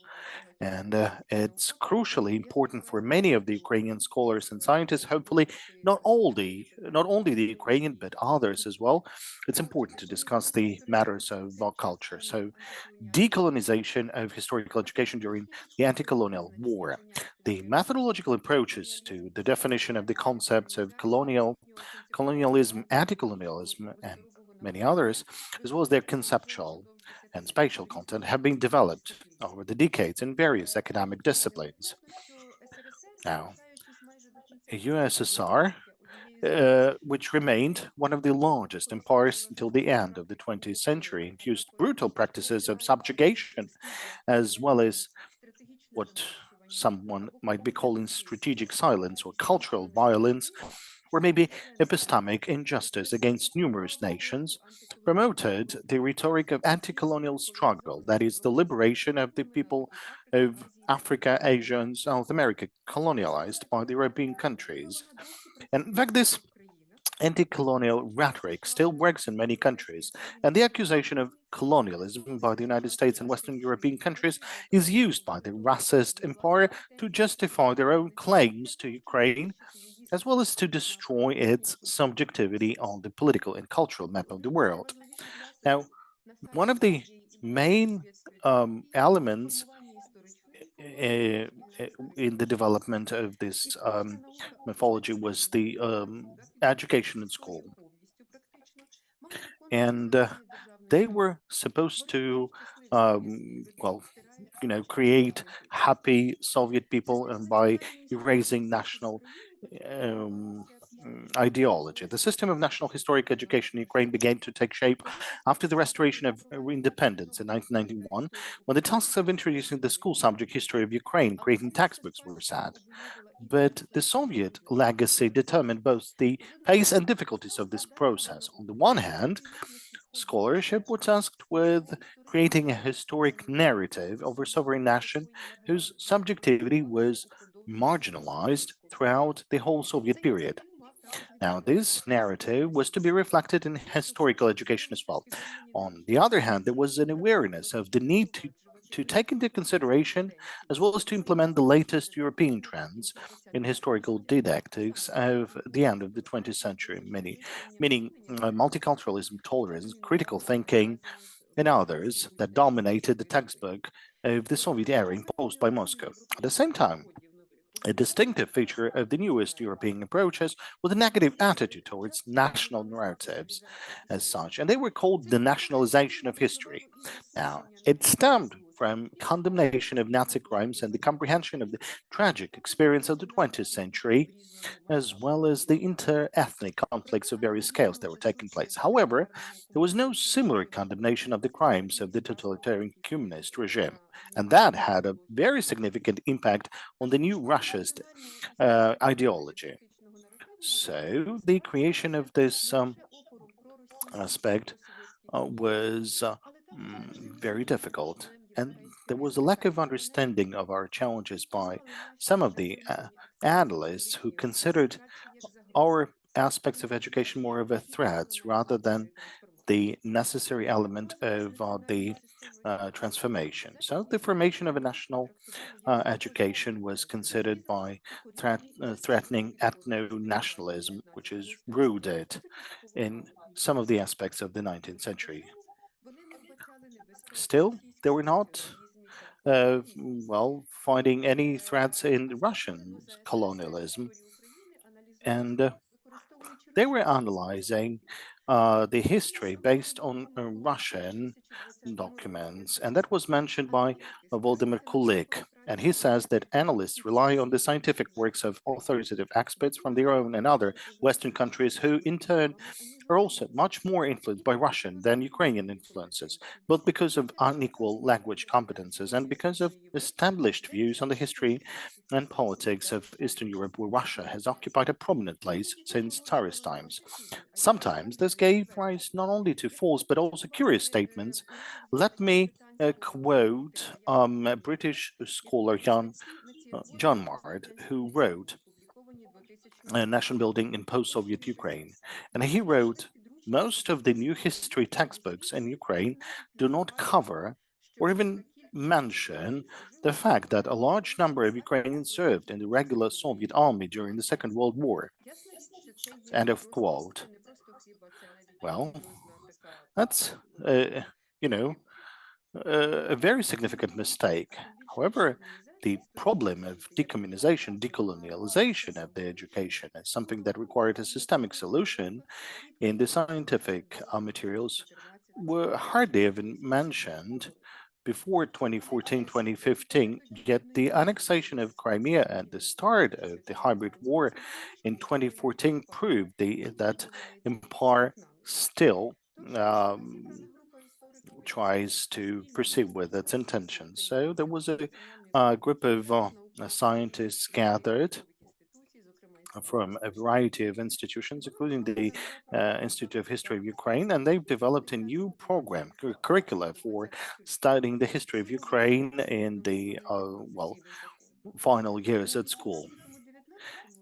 and it's crucially important for many of the Ukrainian scholars and scientists, hopefully not only the Ukrainian, but others as well. It's important to discuss the matters of culture. So decolonization of historical education during the anti-colonial war. The methodological approaches to the definition of the concepts of colonialism, anti-colonialism, and many others, as well as their conceptual and spatial content, have been developed over the decades in various academic disciplines. Now, USSR, which remained one of the largest empires until the end of the 20th century, used brutal practices of subjugation, as well as what someone might be calling strategic silence or cultural violence, or maybe epistemic injustice against numerous nations, promoted the rhetoric of anti-colonial struggle, that is, the liberation of the people of Africa, Asia, and South America colonialized by the European countries. And in fact, this anti-colonial rhetoric still works in many countries, and the accusation of colonialism by the United States and Western European countries is used by the racist empire to justify their own claims to Ukraine, as well as to destroy its subjectivity on the political and cultural map of the world. Now, one of the main elements in the development of this mythology was the education in school. And they were supposed to, create happy Soviet people by erasing national ideology. The system of national historic education in Ukraine began to take shape after the restoration of independence in 1991, when the tasks of introducing the school subject history of Ukraine, creating textbooks, were set. But the Soviet legacy determined both the pace and difficulties of this process. On the one hand, scholarship was tasked with creating a historic narrative of a sovereign nation whose subjectivity was marginalized throughout the whole Soviet period. Now, this narrative was to be reflected in historical education as well. On the other hand, there was an awareness of the need to take into consideration, as well as to implement the latest European trends in historical didactics of the end of the 20th century, meaning multiculturalism, tolerance, critical thinking, and others that dominated the textbook of the Soviet era imposed by Moscow. At the same time, a distinctive feature of the newest European approaches was a negative attitude towards national narratives as such, and they were called the nationalization of history. Now, it stemmed from condemnation of Nazi crimes and the comprehension of the tragic experience of the 20th century, as well as the inter-ethnic conflicts of various scales that were taking place. However, there was no similar condemnation of the crimes of the totalitarian communist regime, and that had a very significant impact on the new Russia's ideology. So the creation of this aspect was very difficult, and there was a lack of understanding of our challenges by some of the analysts who considered our aspects of education more of a threat rather than the necessary element of the transformation. So the formation of a national education was considered by threatening ethno-nationalism, which is rooted in some of the aspects of the 19th century. Still, they were not finding any threats in Russian colonialism, and they were analyzing the history based on Russian documents, and that was mentioned by Volodymyr Kulik. And he says that analysts rely on the scientific works of authoritative experts from their own and other Western countries who, in turn, are also much more influenced by Russian than Ukrainian influences, both because of unequal language competences and because of established views on the history and politics of Eastern Europe, where Russia has occupied a prominent place since Tsarist times. Sometimes this gave rise not only to false but also curious statements. Let me quote a British scholar, John Mard, who wrote Nation Building in Post-Soviet Ukraine. And he wrote, most of the new history textbooks in Ukraine do not cover or even mention the fact that a large number of Ukrainians served in the regular Soviet army during the Second World War. End of quote. Well, that's, a very significant mistake. However, the problem of decommunization, decolonialization of the education is something that required a systemic solution in the scientific materials were hardly even mentioned before 2014-2015, yet the annexation of Crimea and the start of the hybrid war in 2014 proved that empire still tries to proceed with its intentions. So there was a group of scientists gathered from a variety of institutions, including the Institute of History of Ukraine, and they've developed a new program, curricula for studying the history of Ukraine in the, final years at school.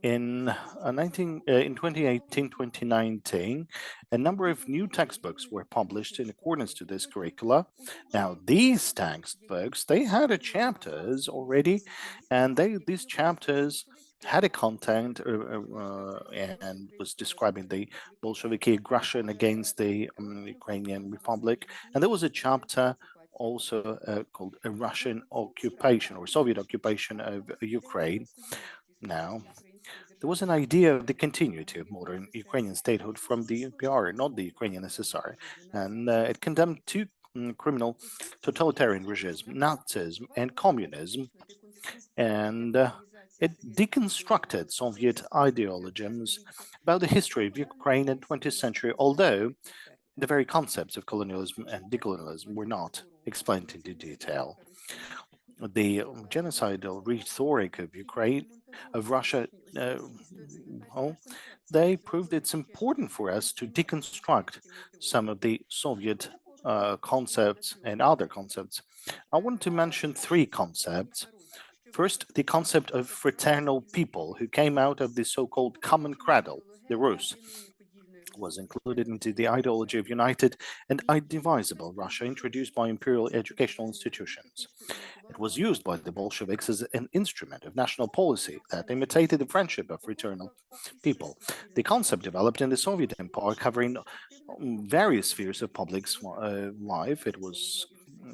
In 2018-2019, a number of new textbooks were published in accordance to this curricula. Now, these textbooks, they had chapters already, and these chapters had a content and was describing the Bolshevik aggression against the Ukrainian Republic. And there was a chapter also called a Russian occupation or Soviet occupation of Ukraine. Now, there was an idea of the continuity of modern Ukrainian statehood from the UPR, not the Ukrainian SSR, and it condemned two criminal totalitarian regimes, Nazism and communism, and it deconstructed Soviet ideologies about the history of Ukraine in the 20th century, although the very concepts of colonialism and decolonialism were not explained in detail. the genocidal rhetoric of Ukraine, of Russia, well, they proved it's important for us to deconstruct some of the Soviet concepts and other concepts. I want to mention three concepts. First, the concept of fraternal people who came out of the so-called common cradle, the Rus, was included into the ideology of united and indivisible Russia introduced by imperial educational institutions. It was used by the Bolsheviks as an instrument of national policy that imitated the friendship of fraternal people. The concept developed in the Soviet Empire, covering various spheres of public life. It was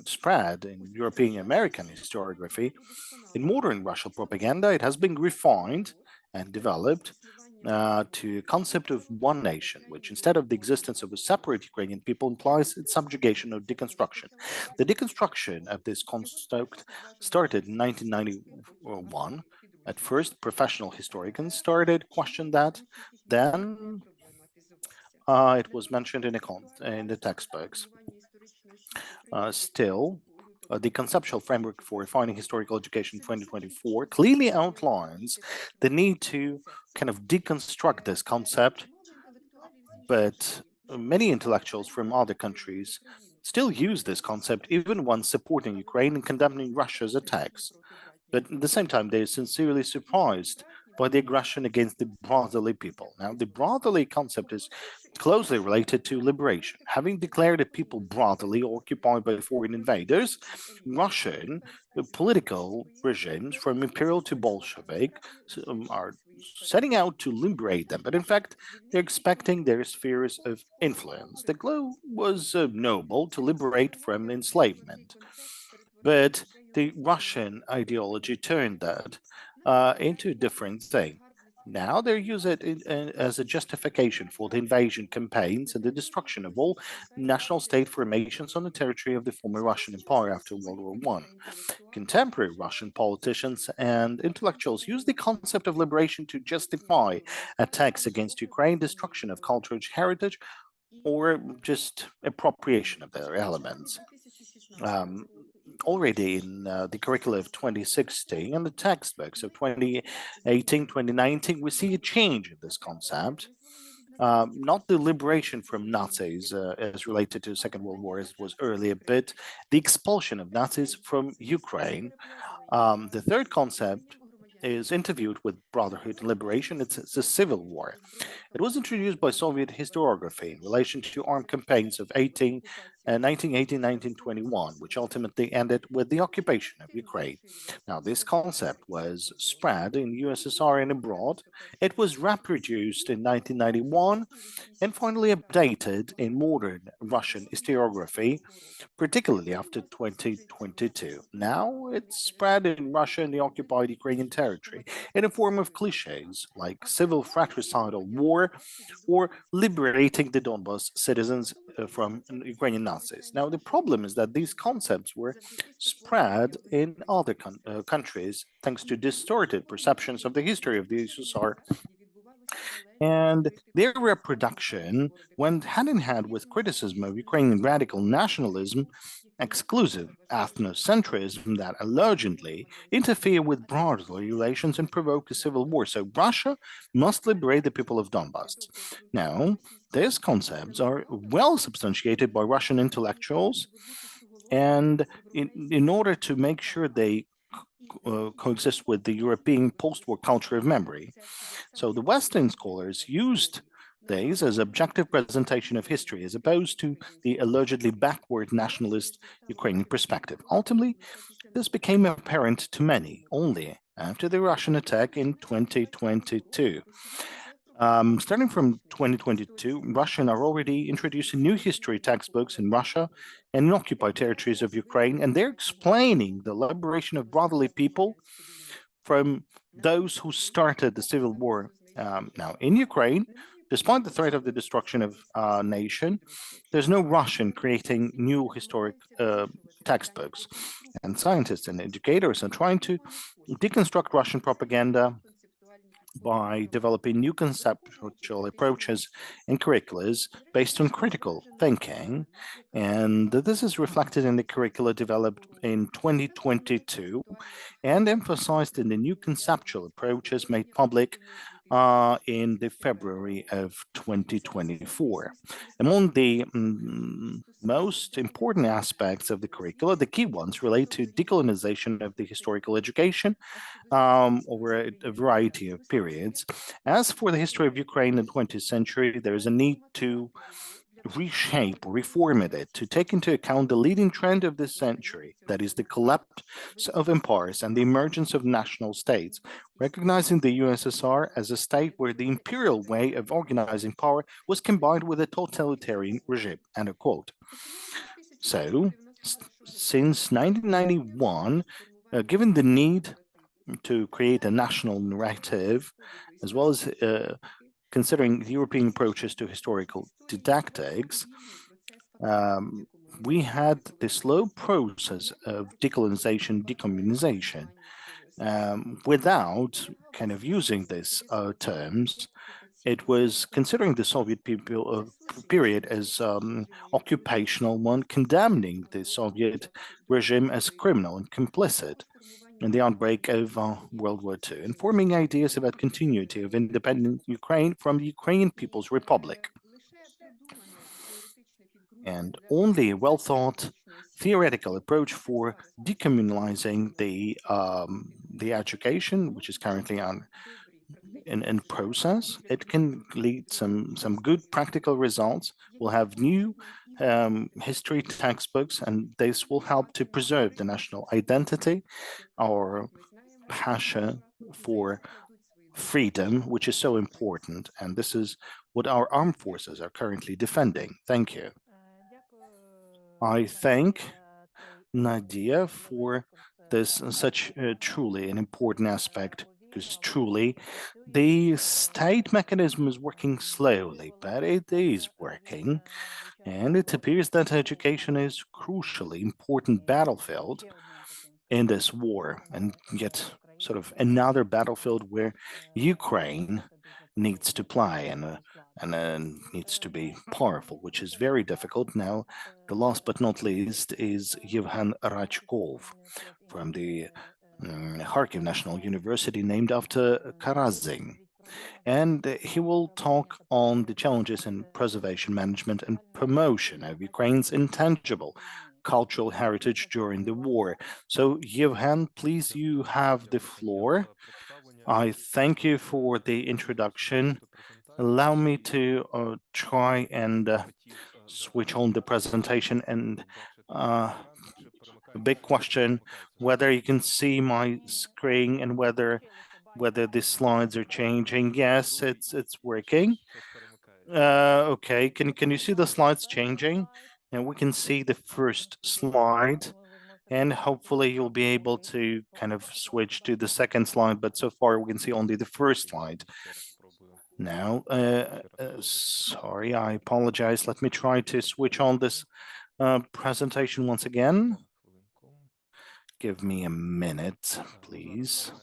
spread in European American historiography. In modern Russian propaganda, it has been refined and developed to a concept of one nation, which instead of the existence of a separate Ukrainian people implies its subjugation or deconstruction. The deconstruction of this concept started in 1991. At first, professional historians started question that. Then it was mentioned in the textbooks. Still, the conceptual framework for refining historical education 2024 clearly outlines the need to kind of deconstruct this concept, but many intellectuals from other countries still use this concept even when supporting Ukraine and condemning Russia's attacks. But at the same time, they're sincerely surprised by the aggression against the brotherly people. Now, the brotherly concept is closely related to liberation. Having declared a people brotherly occupied by foreign invaders, Russian political regimes, from imperial to Bolshevik, are setting out to liberate them. But in fact, they're expecting their spheres of influence. The goal was noble, to liberate from enslavement. But the Russian ideology turned that into a different thing. Now they use it as a justification for the invasion campaigns and the destruction of all national state formations on the territory of the former Russian Empire after World War I. Contemporary Russian politicians and intellectuals use the concept of liberation to justify attacks against Ukraine, destruction of cultural heritage, or just appropriation of their elements. Already in the curricula of 2016 and the textbooks of 2018, 2019, we see a change in this concept. Not the liberation from Nazis as related to the Second World War as it was earlier, but the expulsion of Nazis from Ukraine. The third concept is interviewed with brotherhood and liberation. It's the civil war. It was introduced by Soviet historiography in relation to armed campaigns of 1918-1921, which ultimately ended with the occupation of Ukraine. Now, this concept was spread in USSR and abroad. It was reproduced in 1991 and finally updated in modern Russian historiography, particularly after 2022. Now it's spread in Russia and the occupied Ukrainian territory in a form of cliches like civil fratricidal war or liberating the Donbas citizens from Ukrainian Nazis. Now the problem is that these concepts were spread in other countries thanks to distorted perceptions of the history of the USSR, and their reproduction went hand in hand with criticism of Ukrainian radical nationalism, exclusive ethnocentrism that allegedly interfere with brotherly relations and provoke a civil war. So Russia must liberate the people of Donbass. Now, these concepts are well substantiated by Russian intellectuals, and in order to make sure they coexist with the European post-war culture of memory. So the Western scholars used these as objective presentation of history as opposed to the allegedly backward nationalist Ukrainian perspective. Ultimately, this became apparent to many only after the Russian attack in 2022. Starting from 2022, Russians are already introducing new history textbooks in Russia and in occupied territories of Ukraine, and they're explaining the liberation of brotherly people from those who started the civil war. Now, in Ukraine, despite the threat of the destruction of a nation, there's no Russian creating new historic textbooks. And scientists and educators are trying to deconstruct Russian propaganda by developing new conceptual approaches and curricula based on critical thinking. And this is reflected in the curricula developed in 2022 and emphasized in the new conceptual approaches made public in the February of 2024. Among the most important aspects of the curricula, the key ones relate to decolonization of the historical education over a variety of periods. As for the history of Ukraine in the 20th century, there is a need to reshape, reformat it, to take into account the leading trend of this century, that is the collapse of empires and the emergence of national states, recognizing the USSR as a state where the imperial way of organizing power was combined with a totalitarian regime, end of quote. So, since 1991, given the need to create a national narrative, as well as considering the European approaches to historical didactics, we had the slow process of decolonization, decommunization, without kind of using these terms. It was considering the Soviet period as occupational one, condemning the Soviet regime as criminal and complicit in the outbreak of World War II, and forming ideas about continuity of independent Ukraine from the Ukrainian People's Republic. And only a well-thought theoretical approach for decommunalizing the education, which is currently in process, it can lead some good practical results. We'll have new history textbooks, and this will help to preserve the national identity, our passion for freedom, which is so important, and this is what our armed forces are currently defending. Thank you. I thank Nadia for this such truly an important aspect, because truly the state mechanism is working slowly, but it is working, and it appears that education is crucially important battlefield in this war, and yet sort of another battlefield where Ukraine needs to play and needs to be powerful, which is very difficult. Now, the last but not least is Yevhen Rachkov from the Kharkiv National University, named after Karazin. And he will talk on the challenges in preservation, management, and promotion of Ukraine's intangible cultural heritage during the war. So, Yevhen, please, you have the floor. I thank you for the introduction. Allow me to try and switch on the presentation, and a big question, whether you can see my screen and whether the slides are changing. Yes, it's working. Okay, can you see the slides changing? And we can see the first slide, and hopefully you'll be able to kind of switch to the second slide, but so far we can see only the first slide. Now, sorry, I apologize. Let me try to switch on this presentation once again. Give me a minute, please.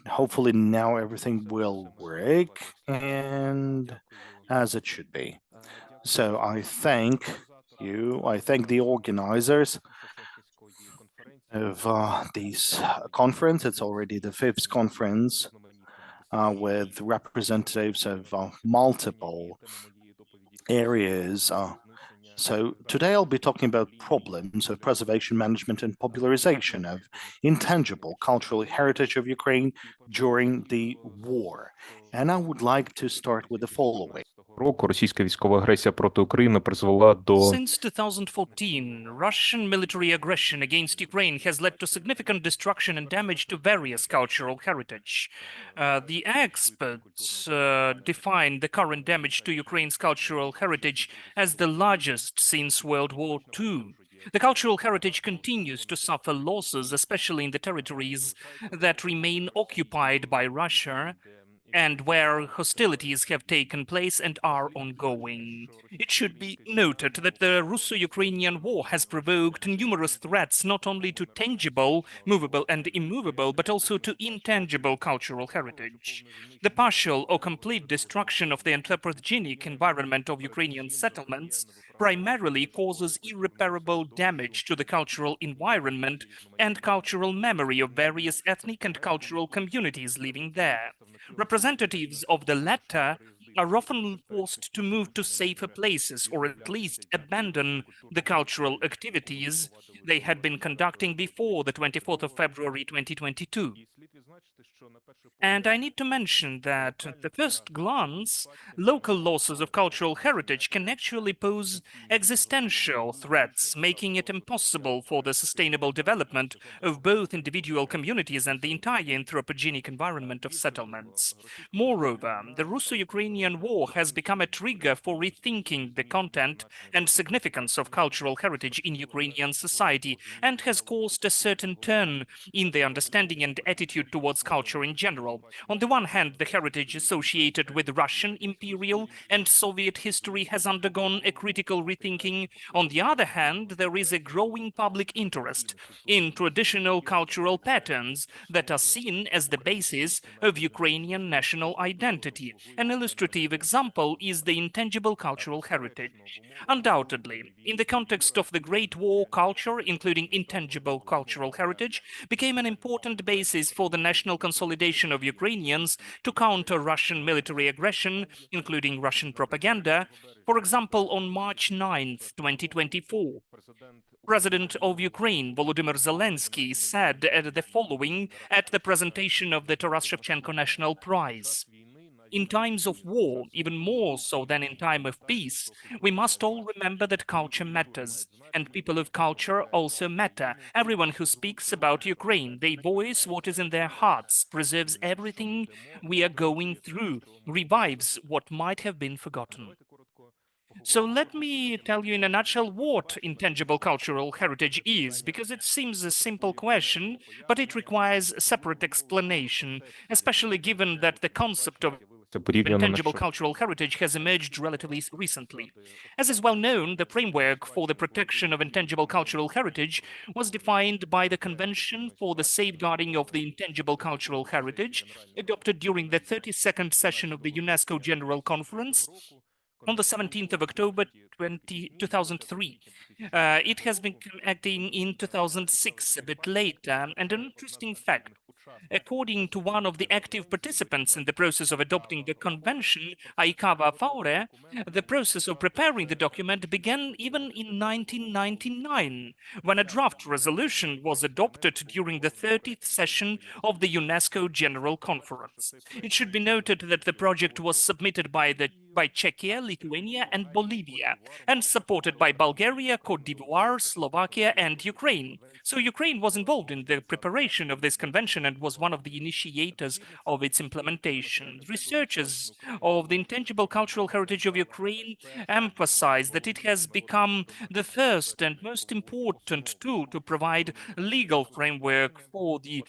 Hopefully now everything will work and as it should be. So I thank you. I thank the organizers of this conference. It's already the 5th conference with representatives of multiple areas. So today I'll be talking about problems of preservation, management, and popularization of intangible cultural heritage of Ukraine during the war. And I would like to start with the following. Російська військова агресія проти України призвела до Since 2014, Russian military aggression against Ukraine has led to significant destruction and damage to various cultural heritage. The experts define the current damage to Ukraine's cultural heritage as the largest since World War II. The cultural heritage continues to suffer losses, especially in the territories that remain occupied by Russia, and where hostilities have taken place and are ongoing. It should be noted that the Russo-Ukrainian war has provoked numerous threats not only to tangible, movable and immovable, but also to intangible cultural heritage. The partial or complete destruction of the anthropogenic environment of Ukrainian settlements primarily causes irreparable damage to the cultural environment and cultural memory of various ethnic and cultural communities living there. Representatives of the latter are often forced to move to safer places or at least abandon the cultural activities they had been conducting before the 24th of February 2022. And I need to mention that at the first glance, local losses of cultural heritage can actually pose existential threats, making it impossible for the sustainable development of both individual communities and the entire anthropogenic environment of settlements. Moreover, the Russo-Ukrainian war has become a trigger for rethinking the content and significance of cultural heritage in Ukrainian society and has caused a certain turn in the understanding and attitude towards culture in general. On the one hand, the heritage associated with Russian imperial and Soviet history has undergone a critical rethinking. On the other hand, there is a growing public interest in traditional cultural patterns that are seen as the basis of Ukrainian national identity. An illustrative example is the intangible cultural heritage. Undoubtedly, in the context of the Great War, culture, including intangible cultural heritage, became an important basis for the national consolidation of Ukrainians to counter Russian military aggression, including Russian propaganda. For example, on March 9th, 2024, President of Ukraine, Volodymyr Zelensky, said the following at the presentation of the Taras Shevchenko National Prize. In times of war, even more so than in time of peace, we must all remember that culture matters, and people of culture also matter. Everyone who speaks about Ukraine, they voice what is in their hearts, preserves everything we are going through, revives what might have been forgotten. So let me tell you in a nutshell what intangible cultural heritage is, because it seems a simple question, but it requires a separate explanation, especially given that the concept of intangible cultural heritage has emerged relatively recently. As is well known, the framework for the protection of intangible cultural heritage was defined by the Convention for the Safeguarding of the Intangible Cultural Heritage, adopted during the 32nd session of the UNESCO General Conference on the 17th of October 2003. It has been acting in 2006, a bit later, and an interesting fact. According to one of the active participants in the process of adopting the convention, Aikava Faure, the process of preparing the document began even in 1999, when a draft resolution was adopted during the 30th session of the UNESCO General Conference. It should be noted that the project was submitted by Czechia, Lithuania, and Bolivia, and supported by Bulgaria, Cote d'Ivoire, Slovakia, and Ukraine. So Ukraine was involved in the preparation of this convention and was one of the initiators of its implementation. Researchers of the intangible cultural heritage of Ukraine emphasize that it has become the first and most important tool to provide legal framework for the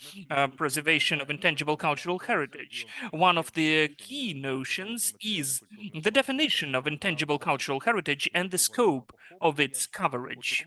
preservation of intangible cultural heritage. One of the key notions is the definition of intangible cultural heritage and the scope of its coverage.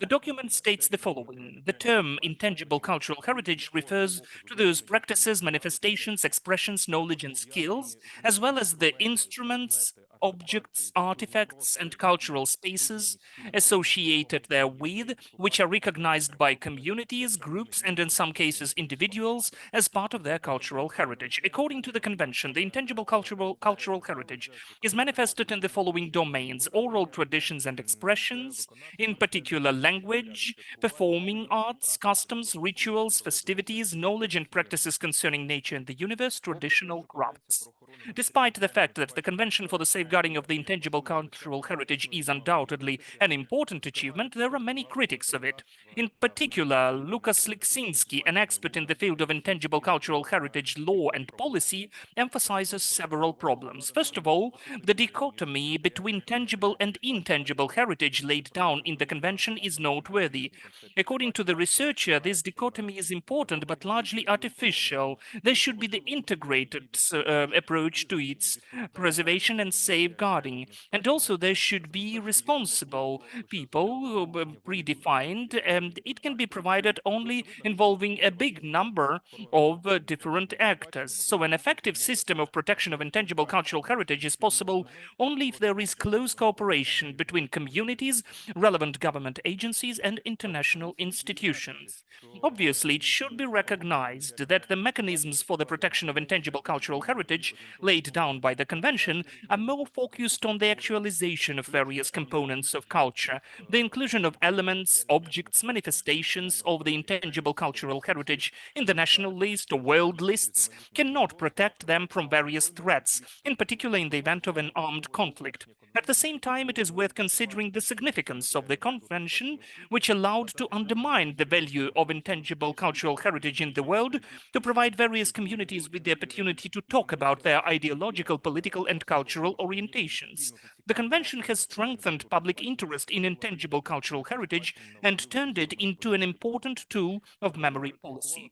The document states the following. The term intangible cultural heritage refers to those practices, manifestations, expressions, knowledge, and skills, as well as the instruments, objects, artifacts, and cultural spaces associated therewith, which are recognized by communities, groups, and in some cases individuals as part of their cultural heritage. According to the Convention, the intangible cultural heritage is manifested in the following domains: oral traditions and expressions, in particular language, performing arts, customs, rituals, festivities, knowledge and practices concerning nature and the universe, traditional crafts. Despite the fact that the Convention for the Safeguarding safeguarding of the intangible cultural heritage is undoubtedly an important achievement, there are many critics of it. In particular, Lukas Liksinski, an expert in the field of intangible cultural heritage law and policy, emphasizes several problems. First of all, the dichotomy between tangible and intangible heritage laid down in the Convention is noteworthy. According to the researcher, this dichotomy is important but largely artificial. There should be the integrated approach to its preservation and safeguarding. And also there should be responsible people predefined, and it can be provided only involving a big number of different actors. So an effective system of protection of intangible cultural heritage is possible only if there is close cooperation between communities, relevant government agencies, and international institutions. Obviously, it should be recognized that the mechanisms for the protection of intangible cultural heritage laid down by the Convention are more focused on the actualization of various components of culture. The inclusion of elements, objects, manifestations of the intangible cultural heritage in the national list or world lists cannot protect them from various threats, in particular in the event of an armed conflict. At the same time, it is worth considering the significance of the Convention, which allowed to undermine the value of intangible cultural heritage in the world, to provide various communities with the opportunity to talk about their ideological, political, and cultural orientations. The Convention has strengthened public interest in intangible cultural heritage and turned it into an important tool of memory policy.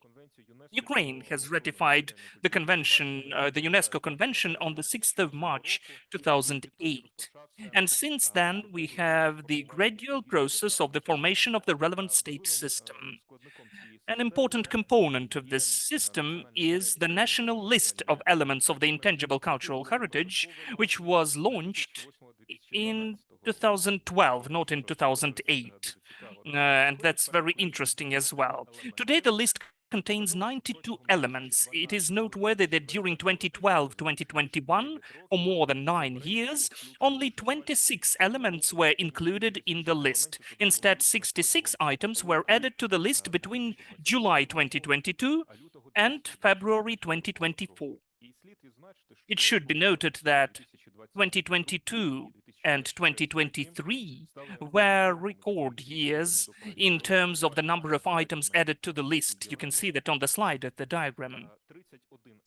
Ukraine has ratified the convention, the UNESCO Convention, on the 6th of March 2008. And since then, we have the gradual process of the formation of the relevant state system. An important component of this system is the national list of elements of the intangible cultural heritage, which was launched in 2012, not in 2008. And that's very interesting as well. Today, the list contains 92 elements. It is noteworthy that during 2012-2021, or more than 9 years, only 26 elements were included in the list. Instead, 66 items were added to the list between July 2022 and February 2024. It should be noted that 2022 and 2023 were record years in terms of the number of items added to the list. You can see that on the slide at the diagram.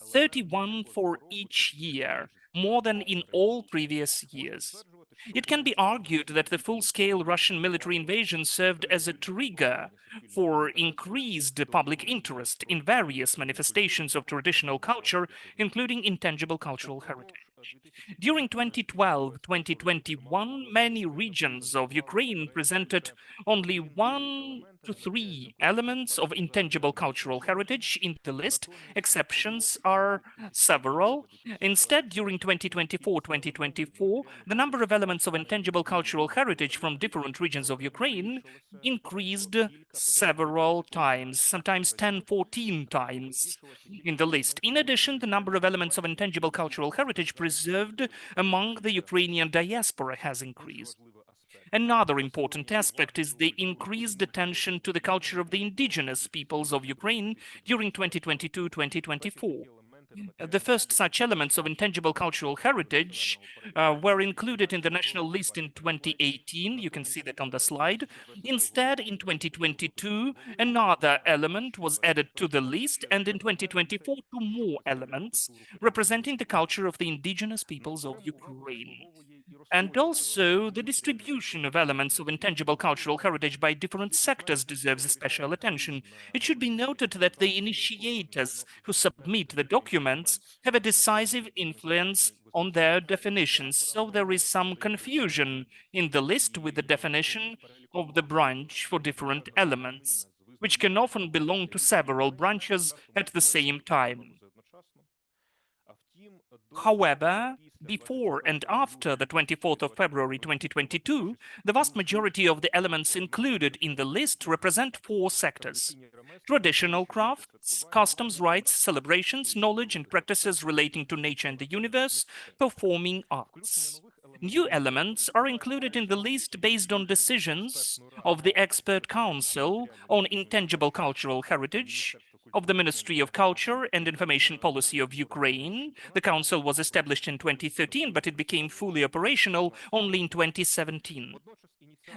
31 for each year, more than in all previous years. It can be argued that the full-scale Russian military invasion served as a trigger for increased public interest in various manifestations of traditional culture, including intangible cultural heritage. During 2012-2021, many regions of Ukraine presented only 1 to 3 elements of intangible cultural heritage in the list. Exceptions are several. Instead, during 2024-2024, the number of elements of intangible cultural heritage from different regions of Ukraine increased several times, sometimes 10-14 times in the list. In addition, the number of elements of intangible cultural heritage preserved among the Ukrainian diaspora has increased. Another important aspect is the increased attention to the culture of the indigenous peoples of Ukraine during 2022-2024. The first such elements of intangible cultural heritage were included in the national list in 2018. You can see that on the slide. Instead, in 2022, another element was added to the list, and in 2024, 2 more elements representing the culture of the indigenous peoples of Ukraine. And also, the distribution of elements of intangible cultural heritage by different sectors deserves special attention. It should be noted that the initiators who submit the documents have a decisive influence on their definitions, so there is some confusion in the list with the definition of the branch for different elements, which can often belong to several branches at the same time. However, before and after the 24th of February 2022, the vast majority of the elements included in the list represent 4 sectors: traditional crafts, customs, rites, celebrations, knowledge and practices relating to nature and the universe, performing arts. New elements are included in the list based on decisions of the Expert Council on Intangible Cultural Heritage, of the Ministry of Culture and Information Policy of Ukraine. The council was established in 2013, but it became fully operational only in 2017.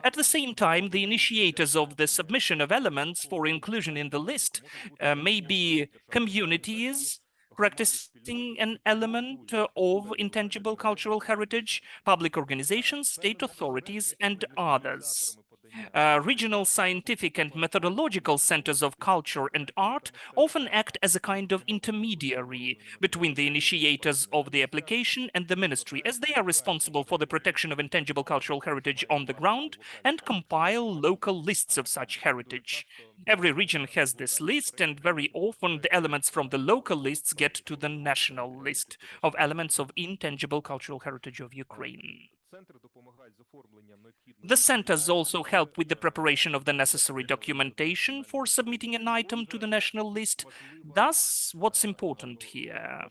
At the same time, the initiators of the submission of elements for inclusion in the list may be communities practicing an element of intangible cultural heritage, public organizations, state authorities, and others. Regional scientific and methodological centers of culture and art often act as a kind of intermediary between the initiators of the application and the ministry, as they are responsible for the protection of intangible cultural heritage on the ground and compile local lists of such heritage. Every region has this list, and very often the elements from the local lists get to the national list of elements of intangible cultural heritage of Ukraine. The centers also help with the preparation of the necessary documentation for submitting an item to the national list. Thus, what's important here?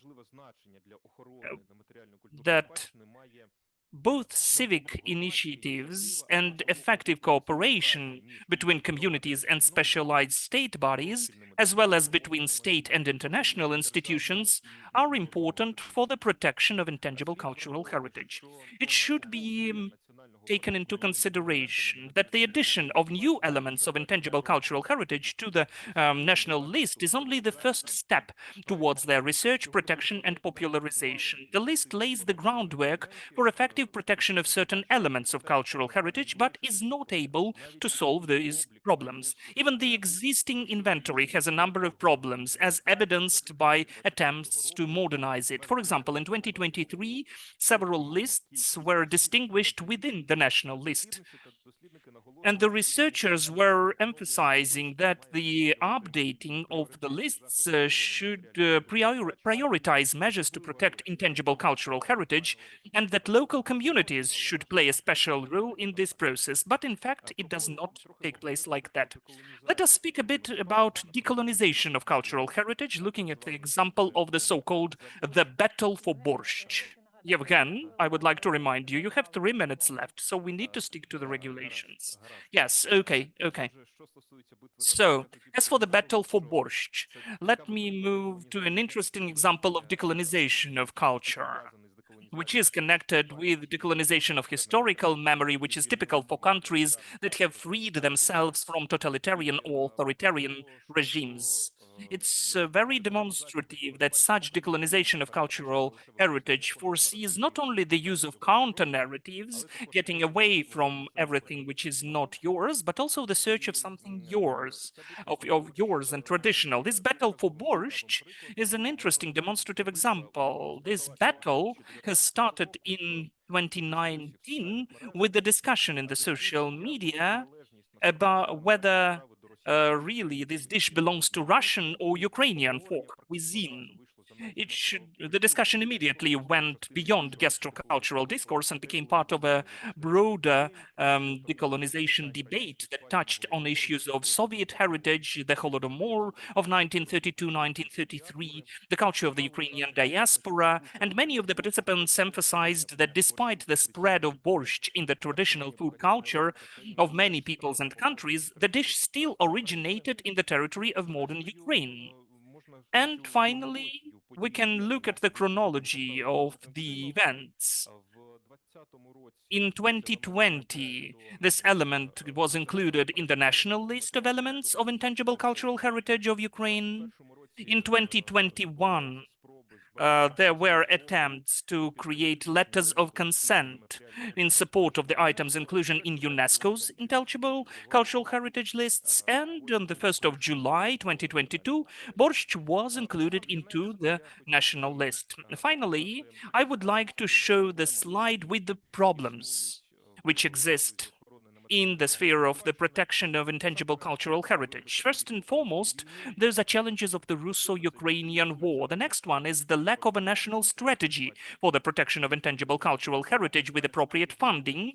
That both civic initiatives and effective cooperation between communities and specialized state bodies, as well as between state and international institutions, are important for the protection of intangible cultural heritage. It should be taken into consideration that the addition of new elements of intangible cultural heritage to the national list is only the first step towards their research, protection, and popularization. The list lays the groundwork for effective protection of certain elements of cultural heritage, but is not able to solve these problems. Even the existing inventory has a number of problems, as evidenced by attempts to modernize it. For example, in 2023, several lists were distinguished within the national list. And the researchers were emphasizing that the updating of the lists should prioritize measures to protect intangible cultural heritage, and that local communities should play a special role in this process. But in fact, it does not take place like that. Let us speak a bit about decolonization of cultural heritage, looking at the example of the so-called the battle for borscht. Yevgen, I would like to remind you, you have 3 minutes left, so we need to stick to the regulations. Yes, okay. So, as for the battle for borscht, let me move to an interesting example of decolonization of culture, which is connected with decolonization of historical memory, which is typical for countries that have freed themselves from totalitarian or authoritarian regimes. It's very demonstrative that such decolonization of cultural heritage foresees not only the use of counter-narratives, getting away from everything which is not yours, but also the search of something yours, of yours and traditional. This battle for borscht is an interesting demonstrative example. This battle has started in 2019 with the discussion in the social media about whether really this dish belongs to Russian or Ukrainian folk cuisine. The discussion immediately went beyond gastrocultural discourse and became part of a broader decolonization debate that touched on issues of Soviet heritage, the Holodomor of 1932-1933, the culture of the Ukrainian diaspora, and many of the participants emphasized that despite the spread of borscht in the traditional food culture of many peoples and countries, the dish still originated in the territory of modern Ukraine. And finally, we can look at the chronology of the events. In 2020, this element was included in the national list of elements of intangible cultural heritage of Ukraine. In 2021, there were attempts to create letters of consent in support of the item's inclusion in UNESCO's intangible cultural heritage lists, and on the 1st of July 2022, borscht was included into the national list. Finally, I would like to show the slide with the problems which exist in the sphere of the protection of intangible cultural heritage. First and foremost, those are challenges of the Russo-Ukrainian War. The next one is the lack of a national strategy for the protection of intangible cultural heritage with appropriate funding.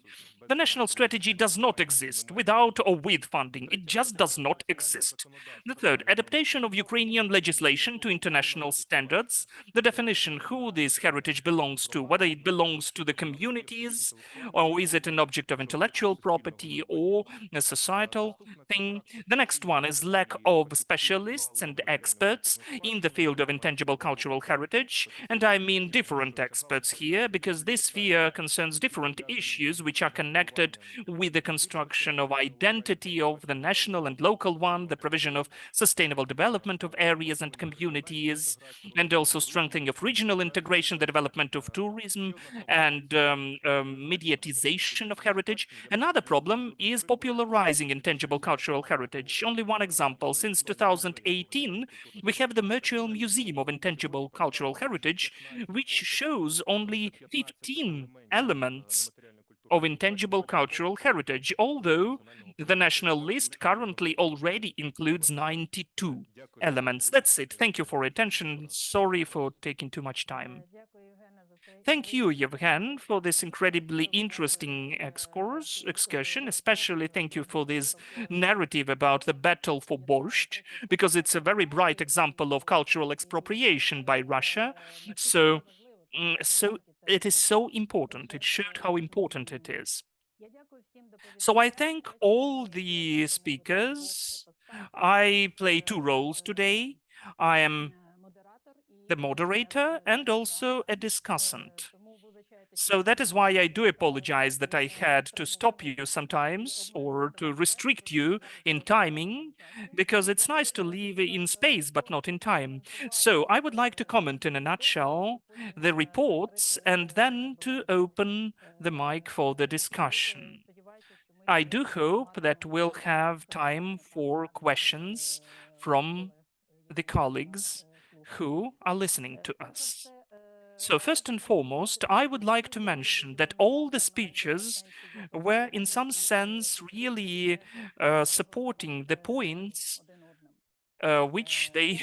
The national strategy does not exist without or with funding. It just does not exist. The third, adaptation of Ukrainian legislation to international standards. The definition who this heritage belongs to, whether it belongs to the communities, or is it an object of intellectual property or a societal thing. The next one is lack of specialists and experts in the field of intangible cultural heritage. And I mean different experts here, because this sphere concerns different issues which are connected with the construction of identity of the national and local one, the provision of sustainable development of areas and communities, and also strengthening of regional integration, the development of tourism, and mediatization of heritage. Another problem is popularizing intangible cultural heritage. Only one example: since 2018, we have the Virtual Museum of Intangible Cultural Heritage, which shows only 15 elements of intangible cultural heritage, although the national list currently already includes 92 elements. That's it. Thank you for your attention. Sorry for taking too much time. Thank you, Yevgen, for this incredibly interesting excursion. Especially thank you for this narrative about the battle for borscht, because it's a very bright example of cultural expropriation by Russia. So it is so important. It showed how important it is. So I thank all the speakers. I play two roles today. I am the moderator and also a discussant. So that is why I do apologize that I had to stop you sometimes or to restrict you in timing, because it's nice to live in space but not in time. So I would like to comment in a nutshell the reports and then to open the mic for the discussion. I do hope that we'll have time for questions from the colleagues who are listening to us. So first and foremost, I would like to mention that all the speeches were in some sense really supporting the points which they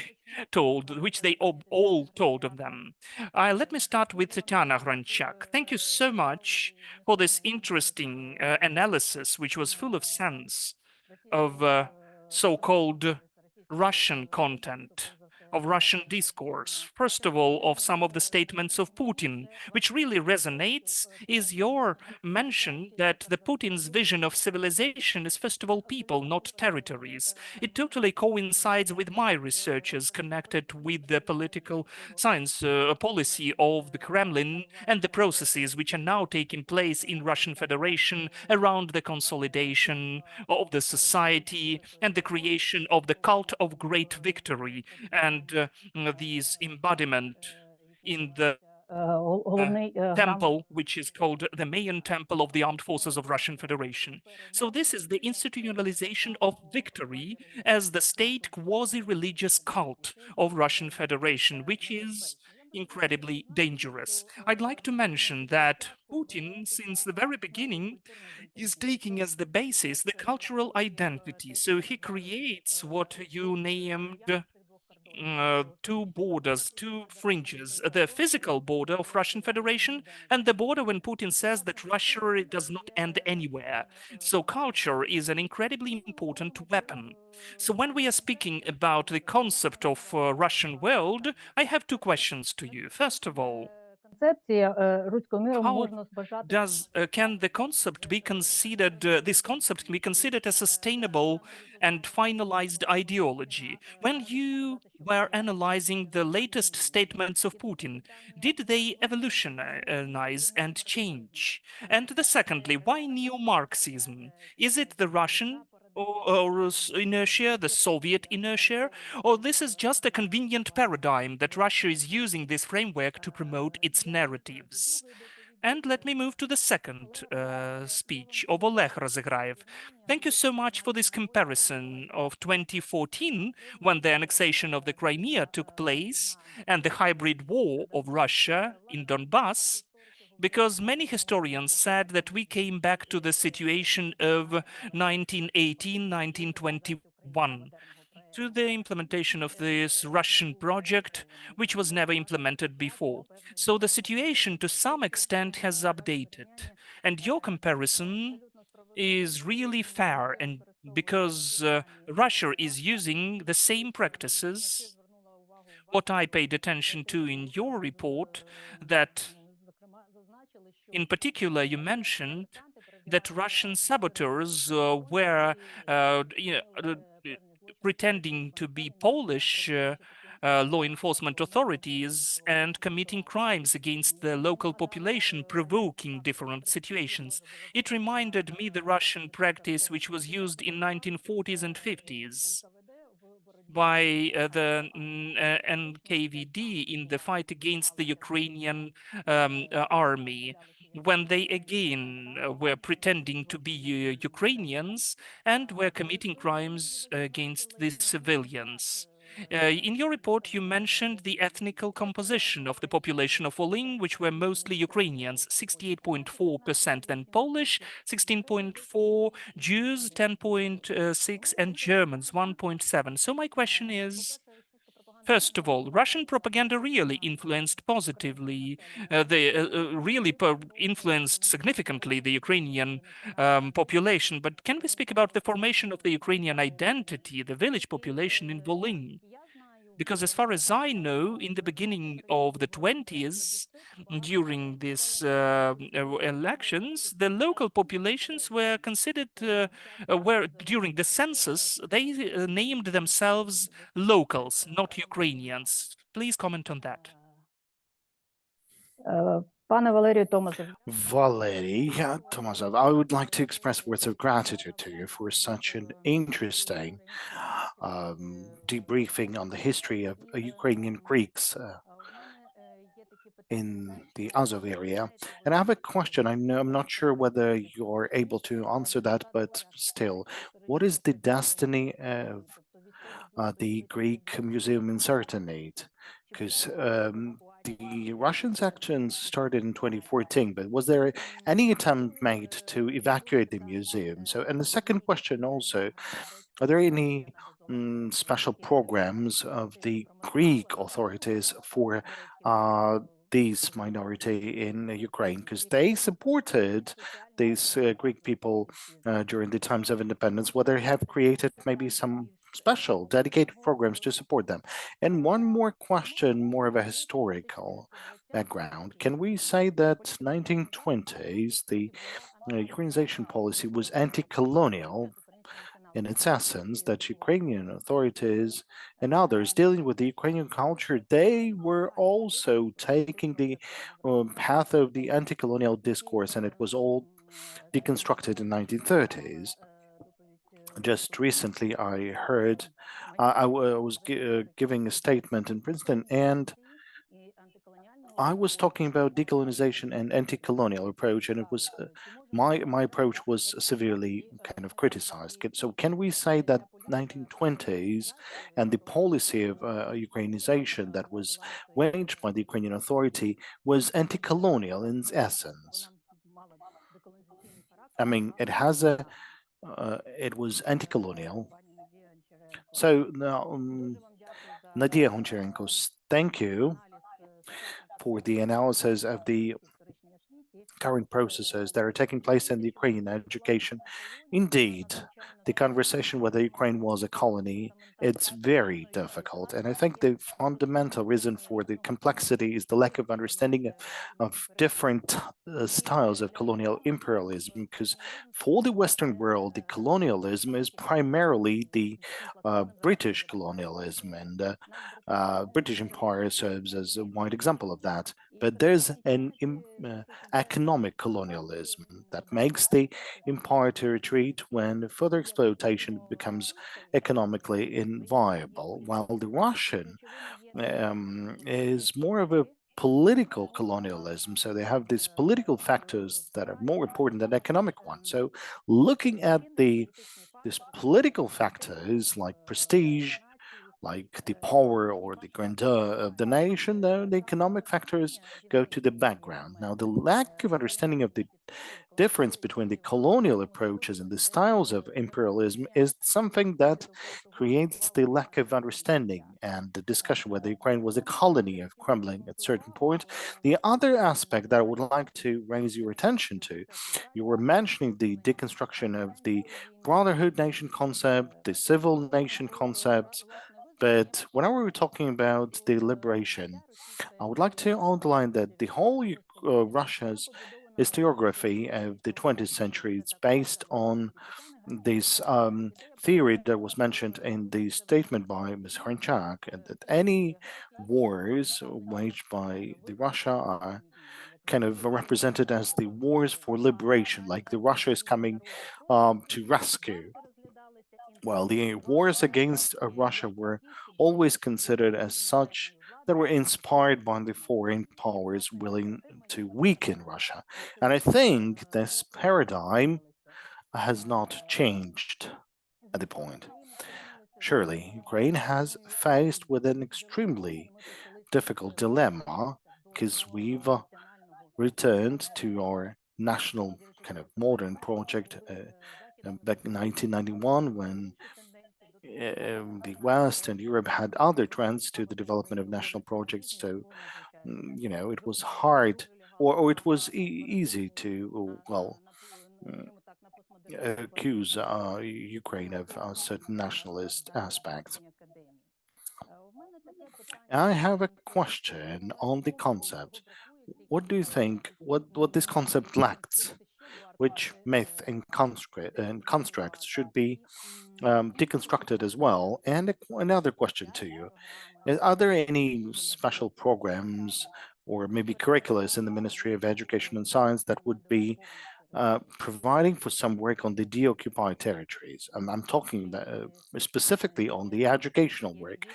all told of them. Let me start with Tetiana Hranchak. Thank you so much for this interesting analysis, which was full of sense, of so-called Russian content, of Russian discourse. First of all, of some of the statements of Putin, which really resonates, is your mention that the Putin's vision of civilization is first of all people, not territories. It totally coincides with my researches connected with the political science policy of the Kremlin and the processes which are now taking place in Russian Federation around the consolidation of the society and the creation of the cult of great victory, and these embodiment in the temple, which is called the Mayan Temple of the Armed Forces of Russian Federation. So this is the institutionalization of victory as the state quasi-religious cult of Russian Federation, which is incredibly dangerous. I'd like to mention that Putin, since the very beginning, is taking as the basis the cultural identity. So he creates what you named two borders, two fringes, the physical border of Russian Federation and the border when Putin says that Russia does not end anywhere. So culture is an incredibly important weapon. So when we are speaking about the concept of Russian world, I have two questions to you. First of all, can the concept be considered, this concept can be considered a sustainable and finalized ideology? When you were analyzing the latest statements of Putin, did they evolutionize and change? And secondly, why neo-Marxism? Is it the Russian or inertia, the Soviet inertia, or this is just a convenient paradigm that Russia is using this framework to promote its narratives? And let me move to the second speech of Oleh Razyhrayev. Thank you so much for this comparison of 2014, when the annexation of the Crimea took place, and the hybrid war of Russia in Donbass, because many historians said that we came back to the situation of 1918, 1921, to the implementation of this Russian project, which was never implemented before. So the situation to some extent has updated. And your comparison is really fair, and because Russia is using the same practices. What I paid attention to in your report, that in particular you mentioned that Russian saboteurs were pretending to be Polish law enforcement authorities and committing crimes against the local population, provoking different situations. It reminded me the Russian practice which was used in 1940s and 50s by the NKVD in the fight against the Ukrainian army, when they again were pretending to be Ukrainians and were committing crimes against the civilians. In your report, you mentioned the ethnical composition of the population of Volyn, which were mostly Ukrainians, 68.4%, then Polish, 16.4%, Jews, 10.6%, and Germans, 1.7%. So my question is, first of all, Russian propaganda really influenced positively, influenced significantly the Ukrainian population. But can we speak about the formation of the Ukrainian identity, the village population in Volyn? Because as far as I know, in the beginning of the 20s, during these elections, the local populations were considered, during the census, they named themselves locals, not Ukrainians. Please comment on that. Пане Валерію Томозов. Valeriy Tomozov, I would like to express words of gratitude to you for such an interesting debriefing on the history of Ukrainian Greeks in the Azov area. And I have a question. I'm not sure whether you're able to answer that, but still, what is the destiny of the Greek Museum in Sartanate? Because the Russians' actions started in 2014, but was there any attempt made to evacuate the museum? So, and the second question also, are there any special programs of the Greek authorities for these minority in Ukraine? Because they supported these Greek people during the times of independence, whether they have created maybe some special dedicated programs to support them. And one more question, more of a historical background. Can we say that 1920s, the Ukrainization policy was anti-colonial in its essence, that Ukrainian authorities and others dealing with the Ukrainian culture, they were also taking the path of the anti-colonial discourse, and it was all deconstructed in 1930s. Just recently, I heard I was giving a statement in Princeton, and I was talking about decolonization and anti-colonial approach, and it was my approach was severely kind of criticized. So, can we say that 1920s and the policy of Ukrainization that was waged by the Ukrainian Authority was anti-colonial in its essence? I mean, it has a it was anti-colonial. So now, Nadia Honchenko, thank you for the analysis of the current processes that are taking place in the Ukrainian education. Indeed, the conversation whether Ukraine was a colony, it's very difficult. And I think the fundamental reason for the complexity is the lack of understanding of different styles of colonial imperialism, because for the Western world, the colonialism is primarily the British colonialism, and British Empire serves as a wide example of that. But there's an economic colonialism that makes the empire to retreat when further exploitation becomes economically inviable, while the Russian is more of a political colonialism. So they have these political factors that are more important than economic ones. So looking at these political factors like prestige, like the power or the grandeur of the nation, though the economic factors go to the background. Now, the lack of understanding of the difference between the colonial approaches and the styles of imperialism is something that creates the lack of understanding and the discussion whether Ukraine was a colony of Kremlin at a certain point. The other aspect that I would like to raise your attention to, you were mentioning the deconstruction of the brotherhood nation concept, the civil nation concept, but whenever we're talking about the liberation, I would like to underline that the whole Russia's historiography of the 20th century is based on this theory that was mentioned in the statement by Ms. Hranchak, and that any wars waged by the Russia are kind of represented as the wars for liberation, like the Russia is coming to rescue. Well, the wars against Russia were always considered as such that were inspired by the foreign powers willing to weaken Russia. And I think this paradigm has not changed at the point. Surely, Ukraine has faced with an extremely difficult dilemma because we've returned to our national kind of modern project back in 1991 when the West and Europe had other trends to the development of national projects. So, it was hard or it was easy to, well, accuse Ukraine of certain nationalist aspects. I have a question on the concept. What do you think, what this concept lacks? Which myth and constructs should be deconstructed as well? And another question to you. Are there any special programs or maybe curriculums in the Ministry of Education and Science that would be providing for some work on the deoccupied territories? I'm talking about, specifically on the educational work.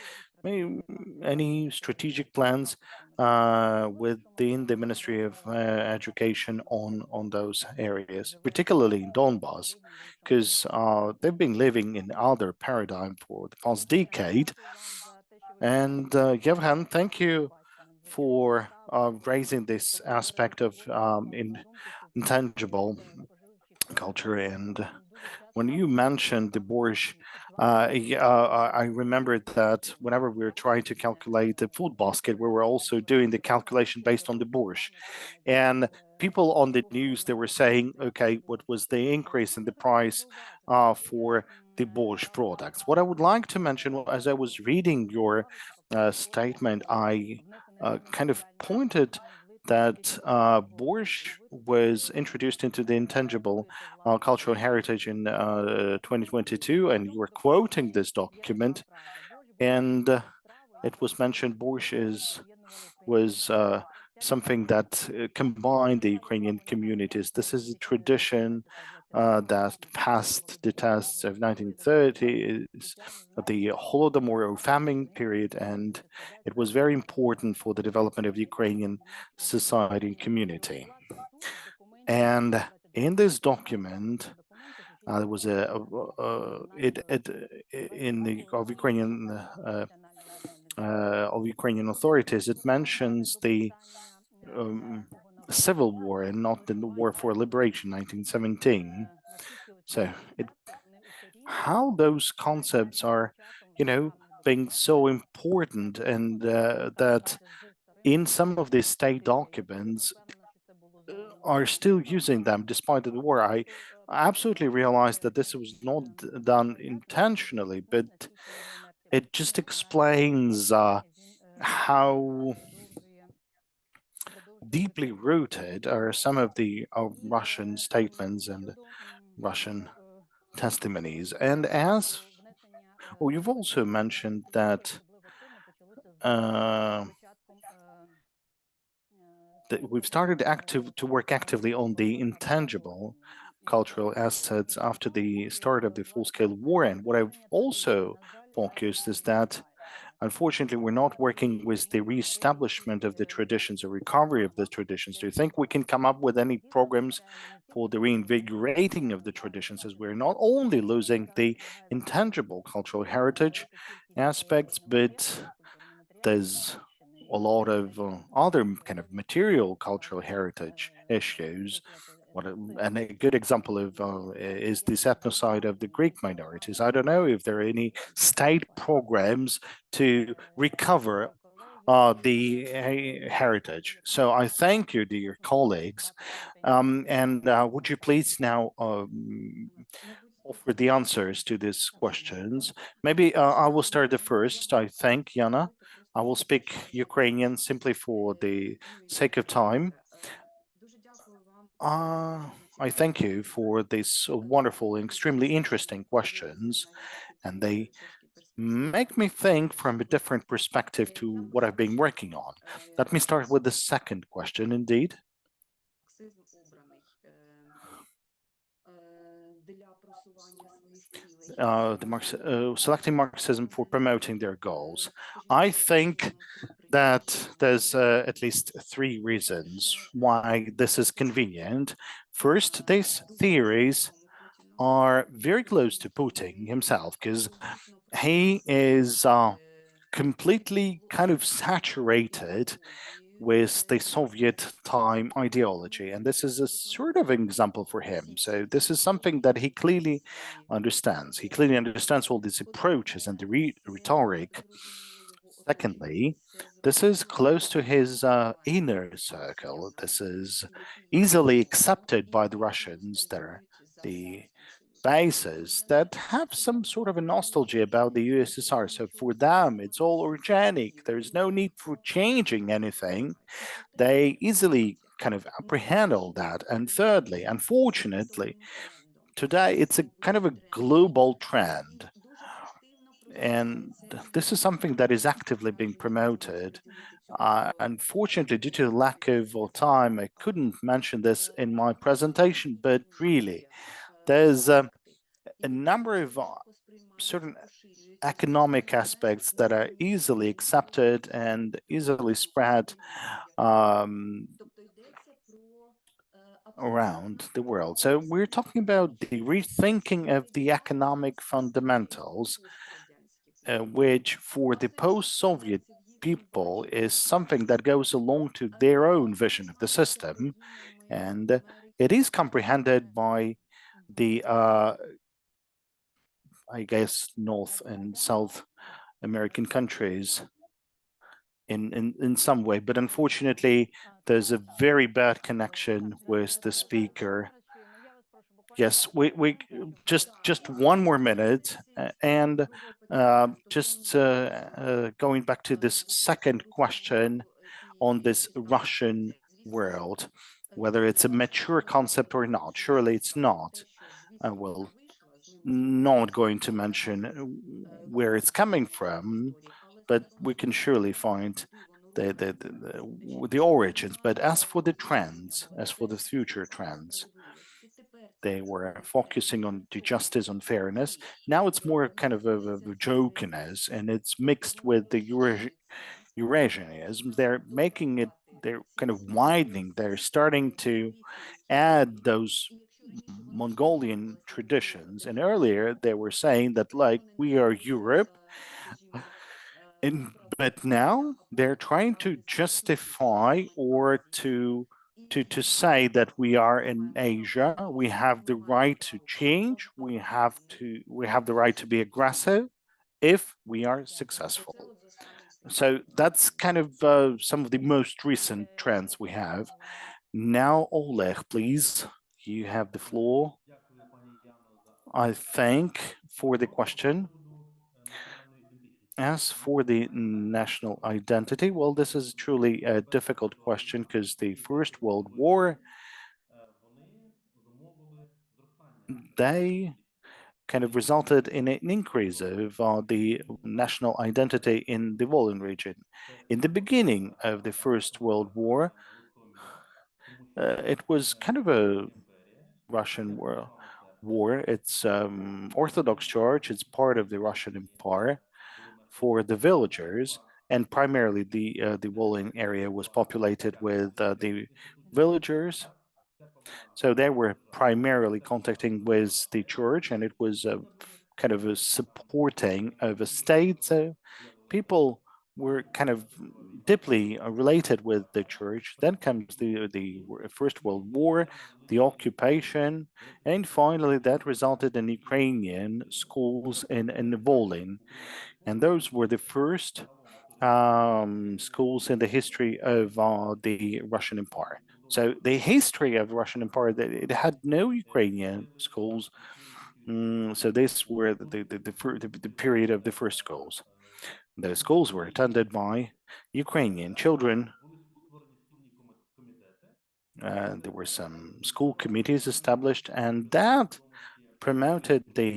Maybe any strategic plans within the Ministry of Education on those areas, particularly in Donbass, because they've been living in other paradigm for the past decade. And Yevhen, thank you for raising this aspect of intangible culture. And when you mentioned the borscht, I remembered that whenever we were trying to calculate the food basket, we were also doing the calculation based on the borscht. And people on the news, they were saying, okay, what was the increase in the price for the borscht products? What I would like to mention, as I was reading your statement, I kind of pointed that borscht was introduced into the intangible cultural heritage in 2022, and you were quoting this document, and it was mentioned borscht was something that combined the Ukrainian communities. This is a tradition that passed the tests of 1930s, the Holodomor famine period, and it was very important for the development of Ukrainian society and community. And in this document, there was in the of Ukrainian authorities, it mentions the civil war and not the war for liberation, 1917. So how those concepts are, being so important, and that in some of the state documents are still using them despite the war. I absolutely realized that this was not done intentionally, but it just explains how deeply rooted are some of the Russian statements and Russian testimonies. And as you've also mentioned that that we've started to work actively on the intangible cultural assets after the start of the full-scale war. And what I've also focused is that Unfortunately, we're not working with the reestablishment of the traditions or recovery of the traditions. Do you think we can come up with any programs for the reinvigorating of the traditions, as we're not only losing the intangible cultural heritage aspects, but there's a lot of other kind of material cultural heritage issues. And a good example of is this ethnocide of the Greek minorities. I don't know if there are any state programs to recover the heritage. So I thank you, dear colleagues. And would you please now offer the answers to these questions? Maybe I will start the first. I thank Yana. I will speak Ukrainian simply for the sake of time. I thank you for these wonderful and extremely interesting questions, and they make me think from a different perspective to what I've been working on. Let me start with the second question, indeed. Selecting Marxism for promoting their goals. I think that there's at least three reasons why this is convenient. First, these theories are very close to Putin himself, because he is completely kind of saturated with the Soviet time ideology. And this is a sort of example for him. So this is something that he clearly understands. He clearly understands all these approaches and the rhetoric. Secondly, this is close to his inner circle. This is easily accepted by the Russians. They're the bases that have some sort of a nostalgia about the USSR. So for them, it's all organic. There's no need for changing anything. They easily kind of apprehend all that. And thirdly, unfortunately, today it's a kind of a global trend. And this is something that is actively being promoted. Unfortunately, due to the lack of time, I couldn't mention this in my presentation, but really, there's a number of certain economic aspects that are easily accepted and easily spread around the world. So we're talking about the rethinking of the economic fundamentals, which for the post-Soviet people is something that goes along to their own vision of the system. And it is comprehended by the, I guess, North and South American countries in some way, but unfortunately, there's a very bad connection with the speaker. Yes, we just one more minute, and just going back to this second question on this Russian world, whether it's a mature concept or not. Surely it's not. I will not going to mention where it's coming from, but we can surely find the origins. But as for the trends, as for the future trends, they were focusing on the justice, on fairness. Now it's more kind of a jokiness, and it's mixed with the Eurasianism. They're making it, they're kind of widening, they're starting to add those Mongolian traditions. And earlier they were saying that, like, we are Europe, but now they're trying to justify or to say that we are in Asia, we have the right to change, we have the right to be aggressive if we are successful. So that's kind of some of the most recent trends we have. Now, Oleg, please, you have the floor. I thank for the question. As for the national identity, well, this is truly a difficult question because the First World War, they kind of resulted in an increase of the national identity in the Volyn region. In the beginning of the First World War, it was kind of a Russian war. It's Orthodox Church. It's part of the Russian Empire. for the villagers, and primarily the Volyn area was populated with the villagers. So they were primarily contacting with the church, and it was kind of a supporting of a state. So people were kind of deeply related with the church. Then comes the First World War, the occupation, and finally that resulted in Ukrainian schools in Volyn. And those were the first schools in the history of the Russian Empire. So the history of the Russian Empire, it had no Ukrainian schools. So this were the period of the first schools. The schools were attended by Ukrainian children. There were some school committees established, and that promoted the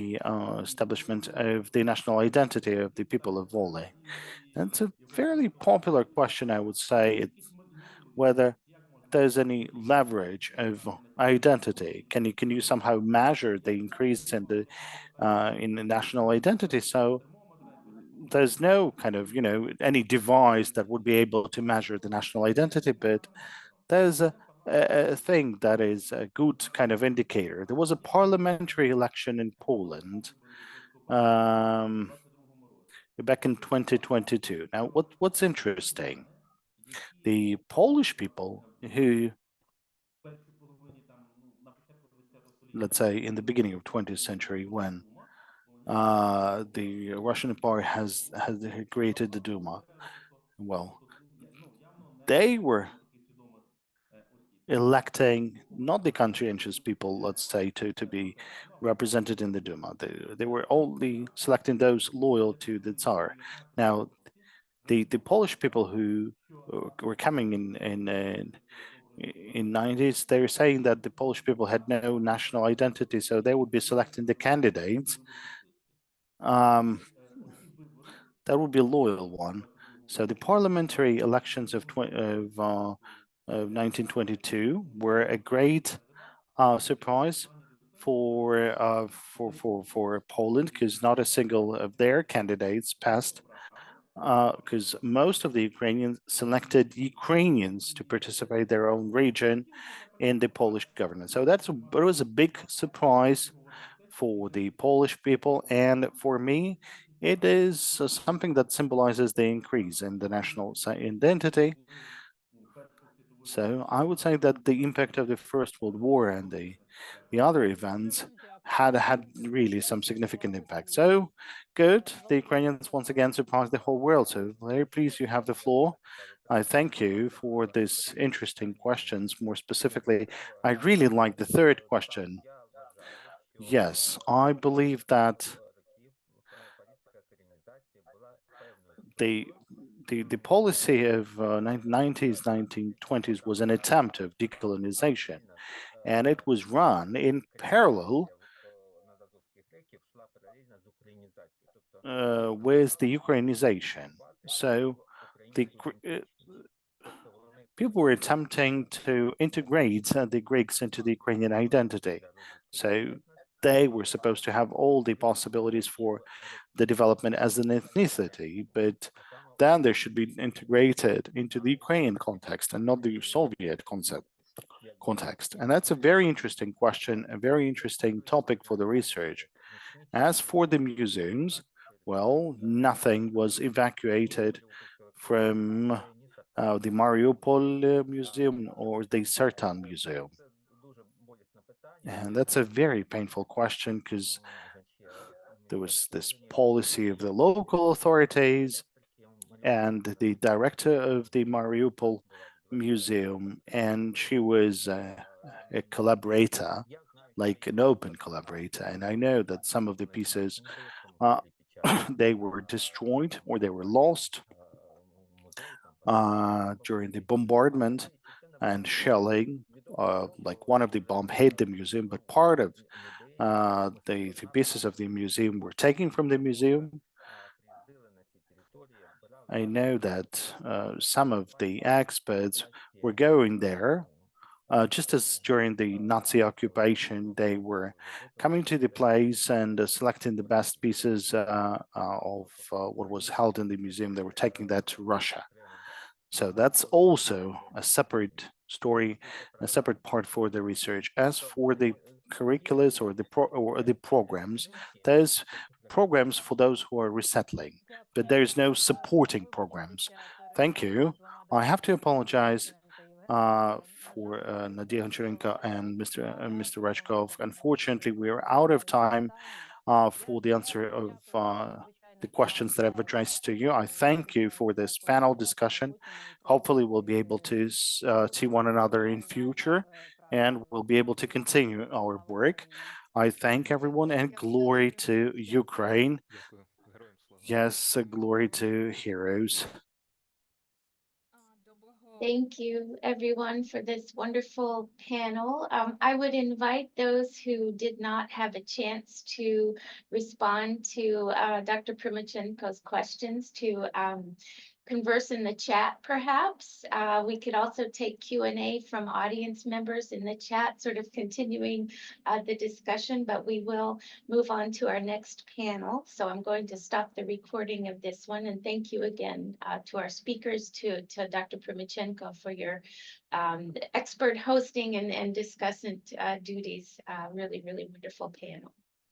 establishment of the national identity of the people of Volyn. It's a fairly popular question, I would say, whether there's any leverage of identity. Can you somehow measure the increase in the national identity? So there's no kind of any device that would be able to measure the national identity, but there's a thing that is a good kind of indicator. There was a parliamentary election in Poland back in 2022. Now, what's interesting, the Polish people who, let's say, in the beginning of 20th century, when the Russian Empire has created the Duma, well, they were electing not the conscientious people, let's say, to be represented in the Duma. They were only selecting those loyal to the Tsar. Now, the Polish people who were coming in 90s, they're saying that the Polish people had no national identity, so they would be selecting the candidates that would be a loyal one. So the parliamentary elections of 1922 were a great surprise for Poland, because not a single of their candidates passed, because most of the Ukrainians selected Ukrainians to participate their own region in the Polish government. So it was a big surprise for the Polish people, and for me, it is something that symbolizes the increase in the national identity. So I would say that the impact of the First World War and the other events had really some significant impact. So good, the Ukrainians once again surprised the whole world. So very pleased you have the floor. I thank you for this interesting questions. More specifically, I really like the third question. Yes, I believe that the policy of 1990s, 1920s was an attempt of decolonization, and it was run in parallel with the Ukrainization. So the people were attempting to integrate the Greeks into the Ukrainian identity. So they were supposed to have all the possibilities for the development as an ethnicity, but then they should be integrated into the Ukrainian context and not the Soviet context. And that's a very interesting question, a very interesting topic for the research. As for the museums, well, nothing was evacuated from the Mariupol Museum or the Sartan Museum. And that's a very painful question, because there was this policy of the local authorities and the director of the Mariupol Museum, and she was a collaborator, like an open collaborator. And I know that some of the pieces, they were destroyed or they were lost during the bombardment and shelling. Like one of the bomb hit the museum, but part of the pieces of the museum were taken from the museum. I know that some of the experts were going there just as during the Nazi occupation, they were coming to the place and selecting the best pieces of what was held in the museum. They were taking that to Russia. So that's also a separate story, a separate part for the research. As for the curriculums or the programs, there's programs for those who are resettling, but there's no supporting programs. Thank you. I have to apologize for Nadia Honcharенко and Mr. Rashkov. Unfortunately, we are out of time for the answer of the questions that I've addressed to you. I thank you for this panel discussion. Hopefully, we'll be able to see one another in future, and we'll be able to continue our work. I thank everyone, and glory to Ukraine. Yes, glory to heroes. Thank you, everyone, for this wonderful panel. I would invite those who did not have a chance to respond to Dr. Prymachenko's questions to converse in the chat, perhaps. We could also take Q&A from audience members in the chat, sort of continuing the discussion, but we will move on to our next panel. So I'm going to stop the recording of this one, and thank you again to our speakers, to Dr. Prymachenko for your expert hosting and discussant duties. Really, really wonderful panel.